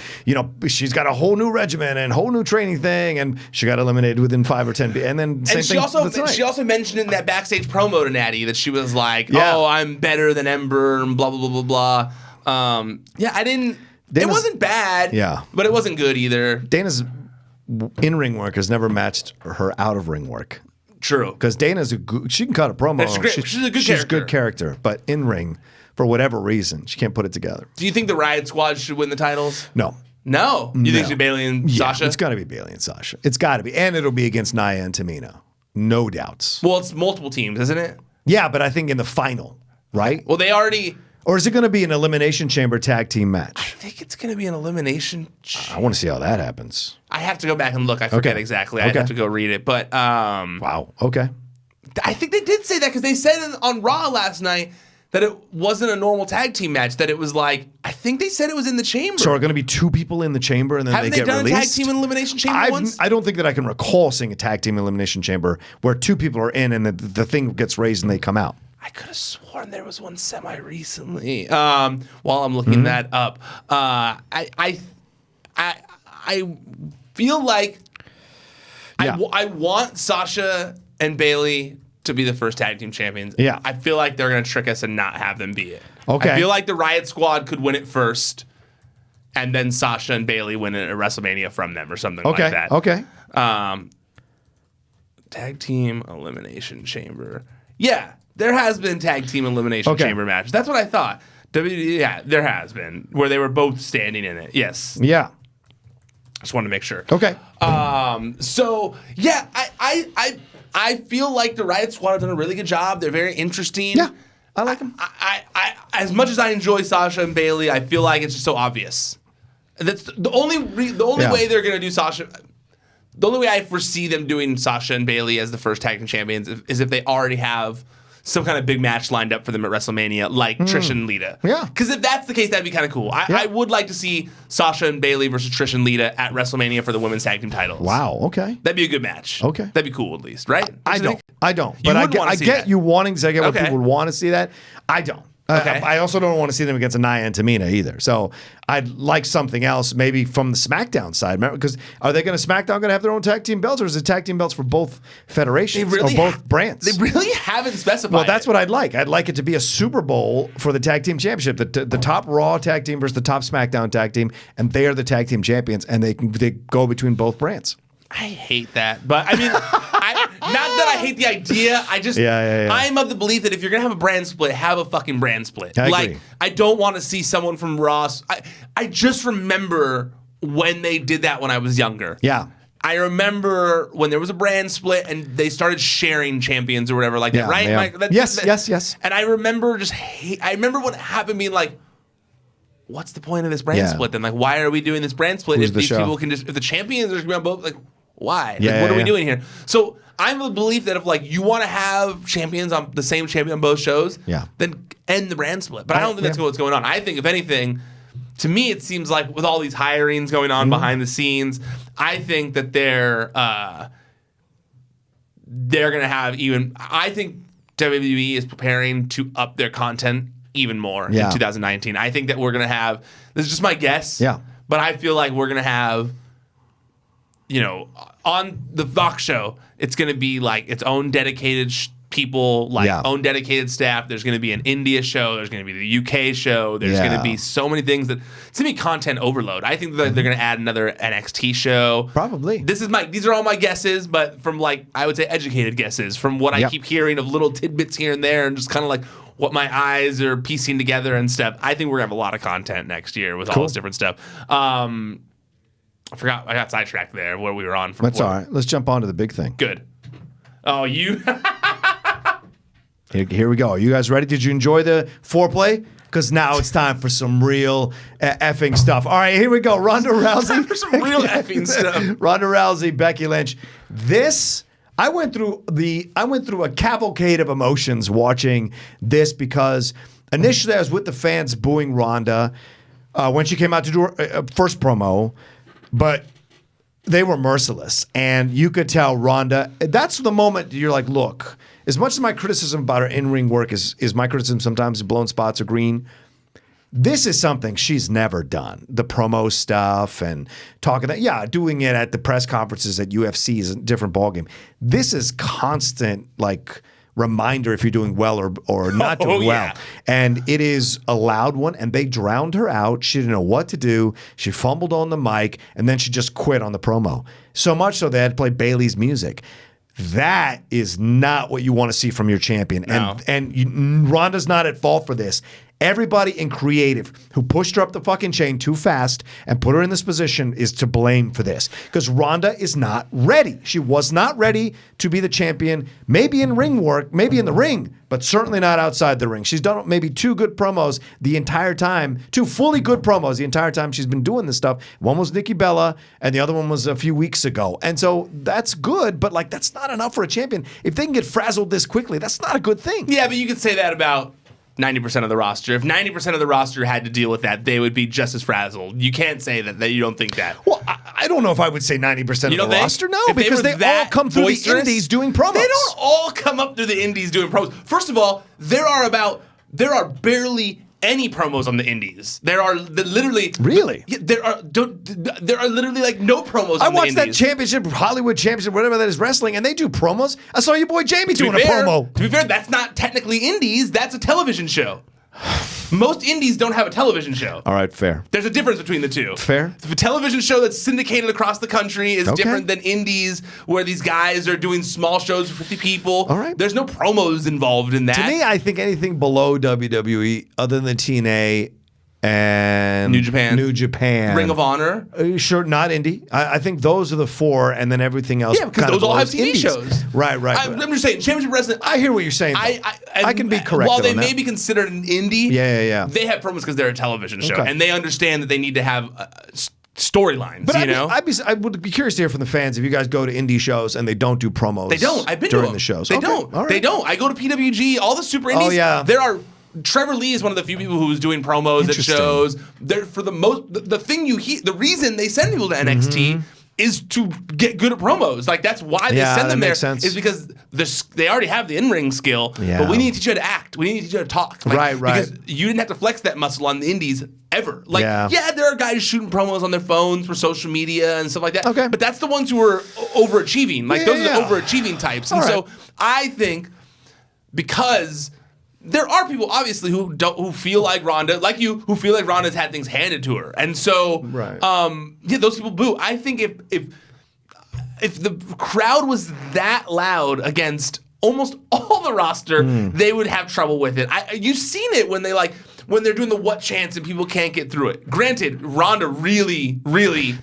she's got a whole new regimen and whole new training thing, and she got eliminated within 5 or 10. And then she also mentioned in that backstage promo to Natty that she was like, oh, I'm better than Ember and blah blah blah blah blah. It wasn't bad. Yeah, but it wasn't good either. Dana's in-ring work has never matched her out-of-ring work. True. Because Dana's she can cut a promo. She's a good character. But in-ring, for whatever reason, she can't put it together. Do you think the Riot Squad should win the titles? No. No? You think it should be Bayley and Sasha? It's got to be Bayley and Sasha. It's got to be. And it'll be against Nia and Tamina. No doubts. Well, it's multiple teams, isn't it? Yeah, but I think in the final, right? Well, they already... Or is it going to be an Elimination Chamber tag team match? I think it's going to be an Elimination I want to see how that happens. I have to go back and look. I forget exactly. I'd have to go read it. But wow. Okay. I think they did say that because they said on Raw last night that it wasn't a normal tag team match. That it was like, I think they said it was in the chamber. So are going to be 2 people in the chamber and then Haven't they get released? Haven't they done a tag team elimination chamber once? I don't think that I can recall seeing a tag team elimination chamber where 2 people are in and the thing gets raised and they come out. I could have sworn there was one semi-recently. While I'm looking that up, I feel like I want Sasha and Bayley to be the first tag team champions. Yeah. I feel like they're going to trick us and not have them be it. Okay. I feel like the Riot Squad could win it first, and then Sasha and Bayley win it at WrestleMania from them or something like that. Okay. Tag team elimination chamber. Yeah, there has been tag team elimination chamber matches. That's what I thought. Yeah, there has been where they were both standing in it. Yes. Yeah. Just wanted to make sure. Okay. So yeah, I feel like the Riot Squad have done a really good job. They're very interesting. Yeah, I like them. I as much as I enjoy Sasha and Bayley, I feel like it's just so obvious. That's the only way they're gonna do Sasha. The only way I foresee them doing Sasha and Bayley as the first tag team champions is if they already have some kind of big match lined up for them at WrestleMania, like Trish and Lita. Yeah. Because if that's the case, that'd be kind of cool. I would like to see Sasha and Bayley versus Trish and Lita at WrestleMania for the women's tag team titles. Wow. Okay. That'd be a good match. Okay. That'd be cool at least, right? I don't. You But would wanna I see get that. you wanting to. I get what Okay. people would want to see that. I don't. Okay. I also don't want to see them against Nia and Tamina either. So I'd like something else, maybe from the SmackDown side. Remember, because are they going to SmackDown going to have their own tag team belts, or is it tag team belts for both federations or both brands? They really haven't specified. Well, that's what I'd like. I'd like it to be a Super Bowl for the tag team championship. The top Raw tag team versus the top SmackDown tag team, and they are the tag team champions, and they go between both brands. I hate that, but I mean, not that I hate the idea. I just, I'm of the belief that if you're gonna have a brand split, have a fucking brand split. I like, agree. I don't want to see someone from Raw. I just remember when they did that when I was younger. Yeah. I remember when there was a brand split and they started sharing champions or whatever like that, right? Yeah. Like, Yes. And I remember I remember what happened being like, what's the point of this brand split then? Like, why are we doing this brand split Who's if the these show? people can just, if the champions are going to be on both, like, why? Yeah, like, what are we yeah. doing here? So I'm of the belief that if like you want to have champions on the same champion on both shows, then end the brand split. But I don't think that's what's going on. I think if anything, to me it seems like with all these hirings going on behind the scenes, I think that they're going to have even. I think WWE is preparing to up their content even more in 2019. I think that we're going to have. This is just my guess. Yeah. But I feel like we're going to have. You know, on the Fox show, it's going to be like its own dedicated people, like own dedicated staff. There's going to be an India show. There's going to be the UK show. There's going to be so many things that it's going to be content overload. I think that they're going to add another NXT show. Probably. These are all my guesses, but from like I would say educated guesses from what I keep hearing of little tidbits here and there, and just kind of like what my eyes are piecing together and stuff. I think we're gonna have a lot of content next year with all this different stuff. I got sidetracked there where we were on. That's all right. Let's jump on to the big thing. Good. Oh, you. Here we go. Are you guys ready? Did you enjoy the foreplay? Because now it's time for some real effing stuff. All right, here we go. Ronda Rousey. Time for some real effing stuff. Ronda Rousey, Becky Lynch. I went through a cavalcade of emotions watching this because initially I was with the fans booing Ronda when she came out to do her first promo. But they were merciless, and you could tell Ronda. That's the moment you're like, look. As much as my criticism about her in-ring work is my criticism sometimes blown spots are green. This is something she's never done. The promo stuff and talking that, doing it at the press conferences at UFC is a different ballgame. This is constant like reminder if you're doing well or not doing well. And it is a loud one, and they drowned her out. She didn't know what to do. She fumbled on the mic, and then she just quit on the promo. So much so they had to play Bayley's music. That is not what you want to see from your champion. No. And Ronda's not at fault for this. Everybody in creative who pushed her up the fucking chain too fast and put her in this position is to blame for this. Because Ronda is not ready. She was not ready to be the champion. Maybe in ring work, maybe in the ring, but certainly not outside the ring. She's done maybe two good promos the entire time, two fully good promos the entire time she's been doing this stuff. One was Nikki Bella, and the other one was a few weeks ago. And so that's good, but like that's not enough for a champion. If they can get frazzled this quickly, that's not a good thing. Yeah, but you could say that about 90% of the roster. If 90% of the roster had to deal with that, they would be just as frazzled. You can't say that you don't think that. Well, I don't know if I would say 90% of the roster. No, if because they all come through the indies doing promos. They don't all come up through the indies doing promos. First of all, there are barely any promos on the indies. There are literally really. There are literally like no promos. I on the watched that indies. championship, Hollywood Championship, whatever that is, wrestling, and they do promos. I saw your boy Jamie doing a promo. To be fair, that's not technically indies. That's a television show. Most indies don't have a television show. All right, fair. There's a difference between the two. Fair. The television show that's syndicated across the country is different than indies, where these guys are doing small shows for 50 people. All right. There's no promos involved in that. To me, I think anything below WWE, other than TNA and New Japan, Ring of Honor, sure, not indie. I think those are the four, and then everything else. Yeah, because those all have TV indies. shows. Right. I'm just saying, Championship Wrestling. I hear what you're saying. I can be correct. While they may be considered an indie, yeah, they have promos because they're a television show, and they understand that they need to have storylines. But I would be curious to hear from the fans if you guys go to indie shows and they don't do promos. They don't. I've been during to them. the shows. They don't. All right. They don't. I go to PWG. All the super indies. Oh yeah. There are. Trevor Lee is one of the few people who's doing promos at shows. They're for the most. The thing you hear. The reason they send people to NXT is to get good at promos. Like that's why they send them there. Is because they already have the in-ring skill. Yeah. But we need to teach you how to act. We need to teach you how to talk. Like, right. Because you didn't have to flex that muscle on the indies ever. Like there are guys shooting promos on their phones for social media and stuff like that. Okay. But that's the ones who are overachieving. Like those are the overachieving types. And so I think because there are people obviously who feel like Ronda, like you, who feel like Ronda's had things handed to her, and so those people boo. I think if the crowd was that loud against almost all the roster, they would have trouble with it. You've seen it when they're doing the what chants and people can't get through it. Granted, Ronda really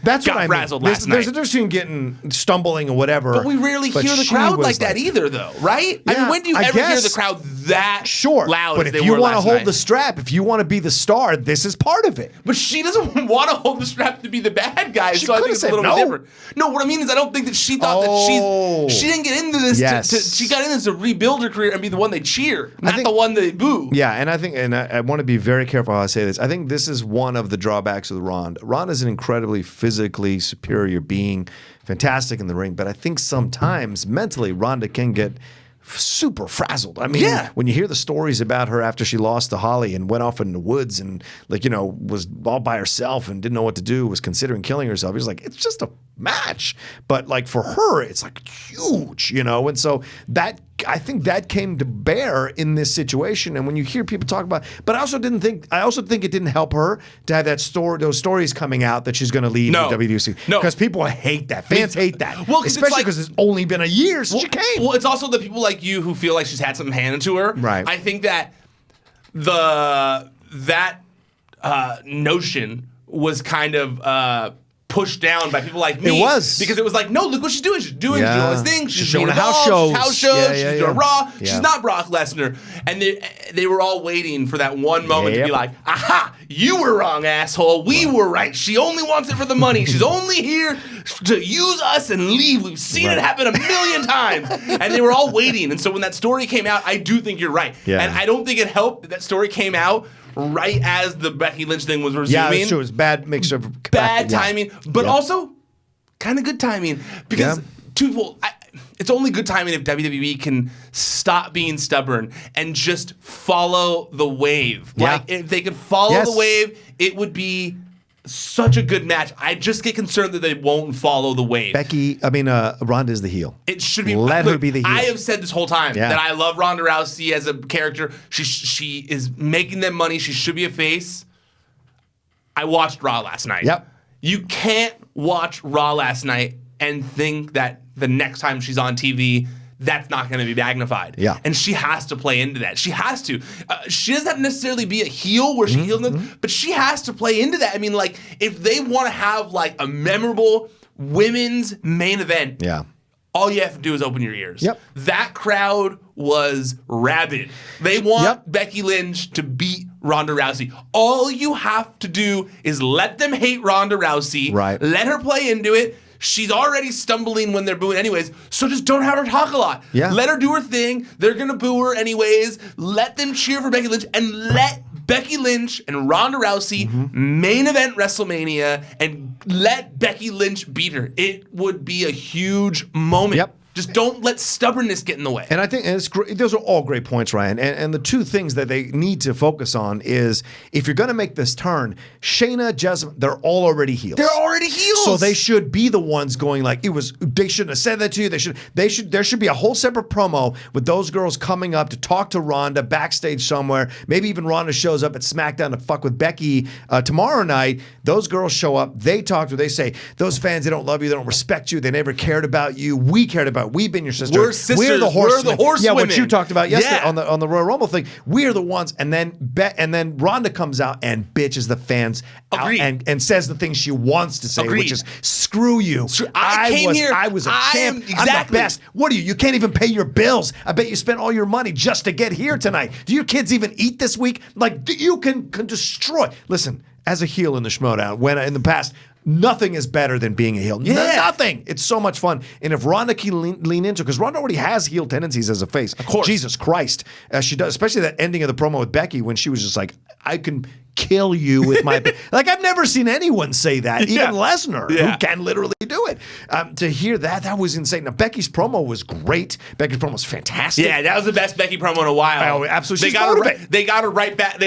got frazzled last night. There's a difference between getting stumbling or whatever. But we rarely hear the crowd like that either, though, right? Yeah, I mean, when do you ever hear the crowd that loud? But if you want to hold the strap, if you want to be the star, this is part of it. But she doesn't want to hold the strap to be the bad guy, so I think it's a little bit different. No, what I mean is I don't think that she thought that she didn't get into this. She got into this to rebuild her career and be the one they cheer, not the one they boo. Yeah, and I think, and I want to be very careful how I say this. I think this is one of the drawbacks of the Ronda. Ronda's an incredibly physically superior being, fantastic in the ring, but I think sometimes mentally Ronda can get super frazzled. I mean, when you hear the stories about her after she lost to Holly and went off in the woods and was all by herself and didn't know what to do, was considering killing herself. He was like, it's just a match. But like for her, it's like huge, And so that, I think that came to bear in this situation. And when you hear people talk about, but I also think it didn't help her to have those stories coming out that she's going to leave the WWC. No. Because people hate that. Fans hate that. Well, especially because it's only been a year since she came. Well, it's also the people like you who feel like she's had something handed to her. Right. I think that that notion was kind of pushed down by people like me. It was. Because it was like, no, look what she's doing. She's doing all these things. She's showing house shows. She's doing Raw. Yeah. She's not Brock Lesnar. And they were all waiting for that one moment to be like, aha, you were wrong, asshole. We were right. She only wants it for the money. She's only here to use us and leave. We've seen it happen 1,000,000 times. And they were all waiting. And so when that story came out, I do think you're right. Yeah. And I don't think it helped that story came out right as the Becky Lynch thing was resuming. Yeah, that's true. It was bad mixture of bad timing, but also kind of good timing because it's only good timing if WWE can stop being stubborn and just follow the wave. Yeah. Like if they could follow the wave, it would be such a good match. I just get concerned that they won't follow the wave. Ronda is the heel. It should be. Let her be the heel. I have said this whole time that I love Ronda Rousey as a character. She is making them money. She should be a face. I watched Raw last night. Yep. You can't watch Raw last night and think that the next time she's on TV, that's not going to be magnified. Yeah. And she has to play into that. She has to. She doesn't have to necessarily be a heel where she heals them, but she has to play into that. I mean, like, if they want to have, like, a memorable women's main event, all you have to do is open your ears. Yep. That crowd was rabid. They want Becky Lynch to beat Ronda Rousey. All you have to do is let them hate Ronda Rousey. Right. Let her play into it. She's already stumbling when they're booing anyways, so just don't have her talk a lot. Yeah. Let her do her thing. They're going to boo her anyways. Let them cheer for Becky Lynch, and let Becky Lynch and Ronda Rousey main event WrestleMania, and let Becky Lynch beat her. It would be a huge moment. Yep. Just don't let stubbornness get in the way. And I think it's great. Those are all great points, Ryan. And the two things that they need to focus on is if you're going to make this turn, Shayna, Jessamine, they're all already heels. They're already heels. So they should be the ones going like, they shouldn't have said that to you. There should be a whole separate promo with those girls coming up to talk to Ronda backstage somewhere. Maybe even Ronda shows up at SmackDown to fuck with Becky tomorrow night. Those girls show up. They talk to her. They say, those fans, they don't love you. They don't respect you. They never cared about you. We cared about. We've been your sister. We're sisters. We're the horsewomen. Yeah, what horsewomen. you talked about yesterday Yeah. on the Royal Rumble thing. We are the ones. And then Ronda comes out and bitches the fans out Agreed. and says the things she wants to say, Agreed. which is screw you. I came here. I was a I champ. am- I'm the exactly. best. What are you? You can't even pay your bills. I bet you spent all your money just to get here tonight. Do your kids even eat this week? Like you can destroy. Listen, as a heel in the Schmoedown, when in the past. Nothing is better than being a heel. Yeah. Nothing. It's so much fun. And if Ronda can lean into it, because Ronda already has heel tendencies as a face. Of course. Jesus Christ. She does, especially that ending of the promo with Becky when she was just like, I can kill you with my... Like, I've never seen anyone say that. Even Lesnar, who can literally do it. To hear that was insane. Now, Becky's promo was great. Becky's promo was fantastic. Yeah, that was the best Becky promo in a while. Oh, absolutely. They got her right back. They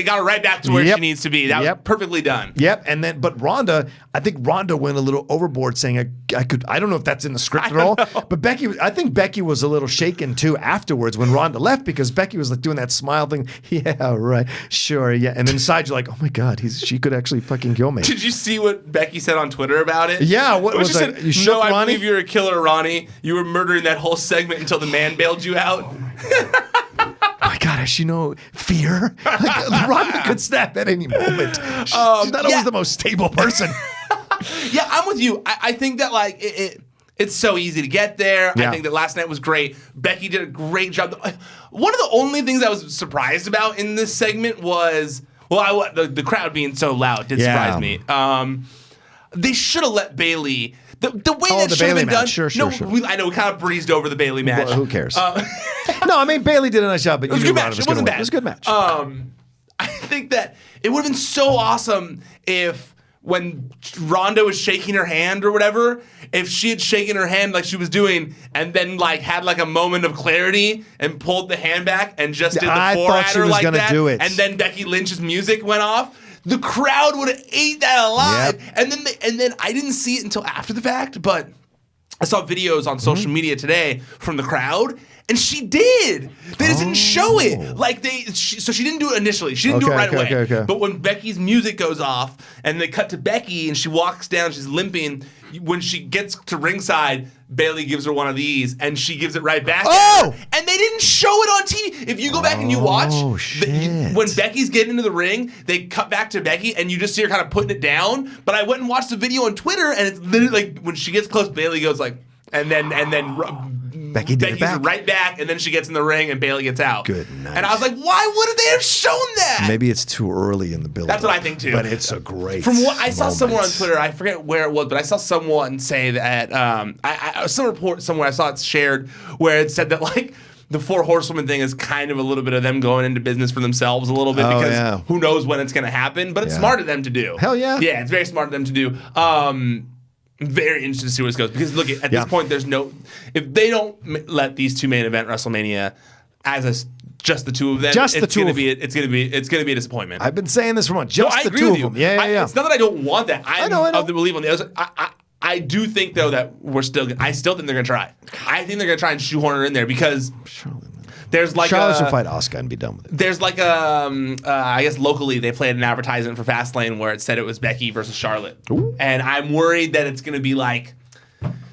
got her right back to where she needs to be. That was perfectly done. Yep. And then, but Ronda, I think Ronda went a little overboard saying I don't know if that's in the script at all, but I think Becky was a little shaken too afterwards when Ronda left because Becky was like doing that smile thing. Yeah, right. Sure. Yeah. And then inside you're like, oh my God, she could actually fucking kill me. Did you see what Becky said on Twitter about it? Yeah. What was she that? said, You shook no, I Ronnie? believe you're a killer, Ronnie. You were murdering that whole segment until the man bailed you out. Oh my God, has she no fear? Like, Ronda could snap at any moment. She's not always the most stable person. Yeah, I'm with you. I think that like it's so easy to get there. Yeah. I think that last night was great. Becky did a great job. One of the only things I was surprised about in this segment was the crowd being so loud did surprise me. They should have let Bayley. The way that the should have Bayley been done. match. Sure. I know we kind of breezed over the Bayley match. Well, who cares? No, I mean Bayley did a nice job, but It was a good match. It wasn't bad. It was a good match. I think that it would have been so awesome if when Ronda was shaking her hand or whatever, if she had shaken her hand like she was doing and then like had like a moment of clarity and pulled the hand back and just did the I four thought at she her was like gonna that, do it. and then Becky Lynch's music went off. The crowd would have ate that alive. Yep. And then I didn't see it until after the fact, but I saw videos on social media today from the crowd, and she did. They just didn't show it. Like so she didn't do it initially. She didn't do it right away. Okay. But when Becky's music goes off, and they cut to Becky, and she walks down, she's limping. When she gets to ringside, Bayley gives her one of these, and she gives it right back. Oh! And they didn't show it on TV. If you go back and you watch, when Becky's getting into the ring, they cut back to Becky, and you just see her kind of putting it down. But I went and watched the video on Twitter, and it's literally like when she gets close, Bayley goes like, and then Becky did it Becky's back. right back, and then she gets in the ring, and Bayley gets out. Good night. And I was like, why wouldn't they have shown that? Maybe it's too early in the build. That's what I think too. But it's a great. From what I saw moment. somewhere on Twitter, I forget where it was, but I saw someone say that I some report somewhere I saw it shared where it said that like the Four Horsewomen thing is kind of a little bit of them going into business for themselves a little bit because who knows when it's going to happen, but it's smart of them to do. Hell yeah. Yeah, it's very smart of them to do. Very interested to see where this goes because look at this point there's no if they don't let these two main event WrestleMania as just the two of them it's gonna be a disappointment. I've been saying this for months. Just I the agree two with of you. them. Yeah. It's not that I don't want that. I know. Of the belief on the other side. I do think though that I still think they're gonna try. I think they're gonna try and shoehorn her in there because there's like Charlotte should fight Asuka and be done with it. There's like I guess locally they played an advertisement for Fastlane where it said it was Becky versus Charlotte. Ooh. And I'm worried that it's gonna be like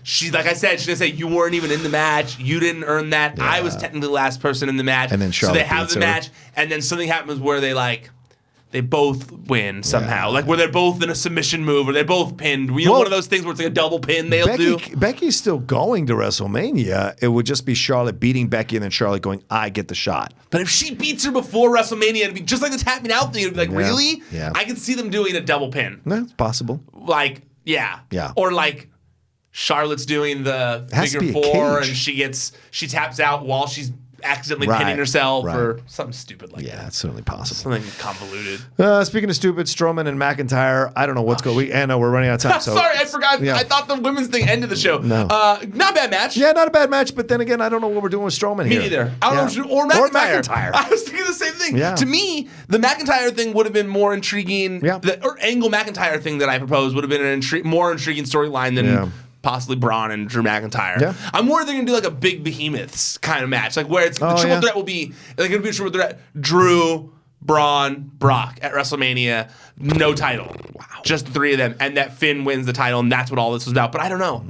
she's like I said, she's gonna say you weren't even in the match, you didn't earn that. Yeah. I was technically the last person in the match. And then Charlotte so they have beats the her. match, and then something happens where they both win somehow. Like where they're both in a submission move or they're both pinned. You know, one of those things where it's like a double pin they'll do. Becky's still going to WrestleMania. It would just be Charlotte beating Becky and then Charlotte going, I get the shot. But if she beats her before WrestleMania, it'd be just like the Tap Me Out thing. It'd be like, really? Yeah. I could see them doing a double pin. No, it's possible. Like, Yeah. Yeah. Or like Charlotte's doing the has to figure be a four cage. and she taps out while she's accidentally Right, pinning herself right. or something stupid like Yeah, that. it's certainly possible. Something convoluted. Speaking of stupid, Strowman and McIntyre, I don't know what's going on. Anna, we're running out of time. So, Sorry, I forgot. Yeah. I thought the women's thing ended the show. No. Not a bad match. Yeah, not a bad match, but then again, I don't know what we're doing with Strowman Me here. neither. I don't know. Or McIntyre. I was thinking the same thing. Yeah. To me, the McIntyre thing would have been more intriguing. Yeah. Or Angle McIntyre thing that I proposed would have been an more intriguing storyline than possibly Braun and Drew McIntyre. Yeah. I'm worried they're going to do like a big behemoths kind of match. Like where it's the triple threat will be, like it'll be a triple threat. Drew, Braun, Brock at WrestleMania. No title. Wow. Just the three of them. And that Finn wins the title, and that's what all this was about. But I don't know.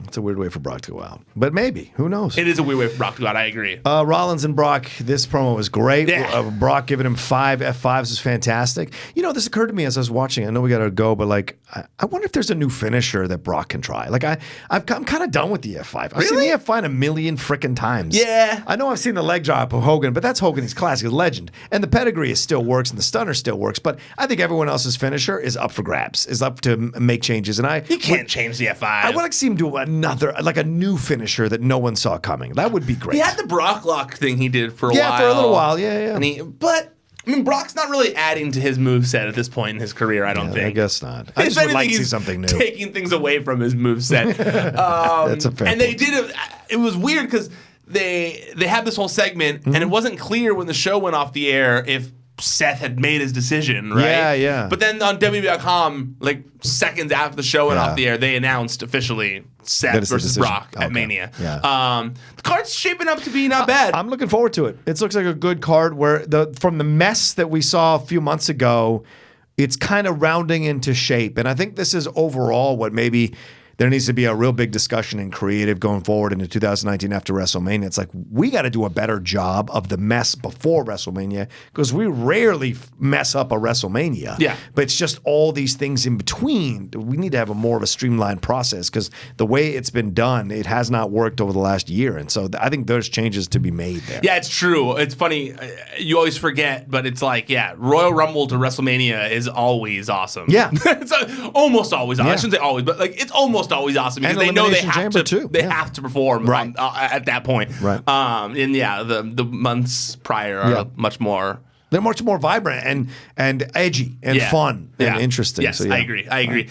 It's a weird way for Brock to go out. But maybe. Who knows? It is a weird way for Brock to go out. I agree. Rollins and Brock, this promo was great. Yeah. Brock giving him 5 F5s is fantastic. You know, this occurred to me as I was watching. I know we got to go, but like, I wonder if there's a new finisher that Brock can try. Like, I'm kind of done with the F5. I've seen the F5 a million frickin' times. Yeah. I know I've seen the leg drop of Hogan, but that's Hogan. He's classic, he's a legend. And the pedigree still works and the stunner still works. But I think everyone else's finisher is up for grabs, is up to make changes. And You can't change the F5. I would like to see him do a new finisher that no one saw coming. That would be great. He had the Brock Lock thing he did for a while. Yeah, for a little while. Yeah. But I mean, Brock's not really adding to his moveset at this point in his career, I don't think. I guess not. I just would like to see something new. Taking things away from his moveset. That's a fair And they did it was weird because they had this whole segment, and it wasn't clear when the show went off the air if Seth had made his decision, right? Yeah. But then on WWE.com, like seconds after the show went off the air, they announced officially Seth versus Brock at Mania. Yeah. The card's shaping up to be not bad. I'm looking forward to it. It looks like a good card where from the mess that we saw a few months ago, it's kind of rounding into shape. And I think this is overall what maybe there needs to be a real big discussion in creative going forward into 2019 after WrestleMania. It's like we got to do a better job of the mess before WrestleMania because we rarely mess up a WrestleMania. Yeah. But it's just all these things in between. We need to have more of a streamlined process because the way it's been done, it has not worked over the last year. And so I think there's changes to be made there. Yeah, it's true. It's funny. You always forget, but it's like, Royal Rumble to WrestleMania is always awesome. Yeah. It's almost always awesome. Yeah. I shouldn't say always, but like it's almost always awesome because And they know they Elimination have Chamber to. too. They Yeah. have to perform Right. at that point. Right. And the months prior are much more. They're much more vibrant and edgy and fun and interesting. Yes, So, I agree.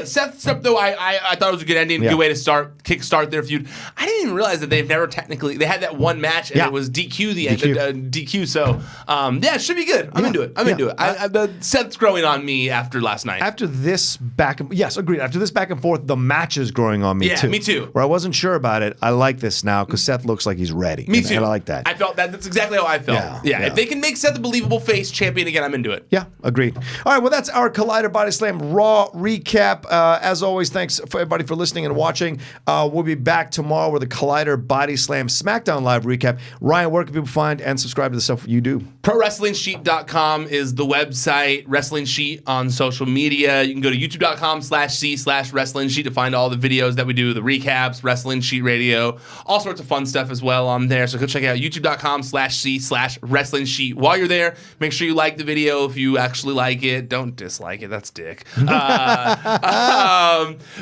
Seth stuff though. I thought it was a good ending, good way to kickstart their feud. I didn't even realize that they've never technically they had that one match and it was DQ the end DQ. So it should be good. I'm into it. Into it. Seth's growing on me after last night. After this agreed. After this back and forth, the match is growing on me too. Yeah, me too. Where I wasn't sure about it, I like this now because Seth looks like he's ready. Me too. And I like that. I felt that. That's exactly how I felt. Yeah. If they can make Seth the believable face champion again, I'm into it. Yeah, agreed. All right, well, that's our Collider Body Slam Raw recap. As always, thanks for everybody for listening and watching. We'll be back tomorrow with a Collider Body Slam Smackdown Live recap. Ryan, where can people find and subscribe to the stuff you do? ProWrestlingSheet.com is the website. Wrestling Sheet on social media. You can go to youtube.com/c/Wrestling Sheet to find all the videos that we do, the recaps, Wrestling Sheet Radio, all sorts of fun stuff as well on there. So go check it out youtube.com/c/Wrestling Sheet. While you're there, make sure you like the video if you actually like it. Don't dislike it. That's dick.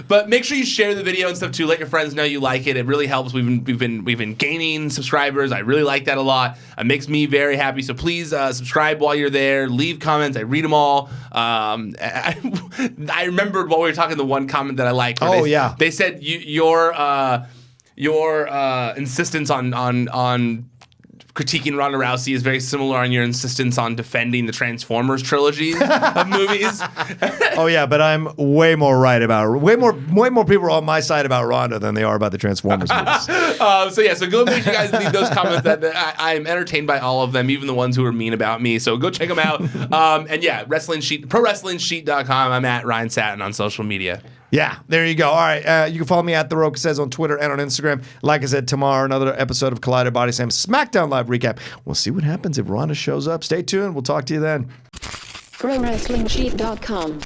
But make sure you share the video and stuff too. Let your friends know you like it. It really helps. We've been gaining subscribers. I really like that a lot. It makes me very happy. So please subscribe while you're there. Leave comments. I read them all. I remembered while we were talking the one comment that I liked. They said your insistence on critiquing Ronda Rousey is very similar on your insistence on defending the Transformers trilogy of movies. But I'm way more right about it. Way more people are on my side about Ronda than they are about the Transformers movies. So go make sure you guys leave those comments. That I'm entertained by all of them, even the ones who are mean about me. So go check them out. Wrestling Sheet, ProWrestlingSheet.com. I'm at Ryan Satin on social media. Yeah, there you go. All right, you can follow me at The Rocha Says on Twitter and on Instagram. Like I said, tomorrow, another episode of Collider Body Slam Smackdown Live recap. We'll see what happens if Ronda shows up. Stay tuned. We'll talk to you then. ProWrestlingSheet.com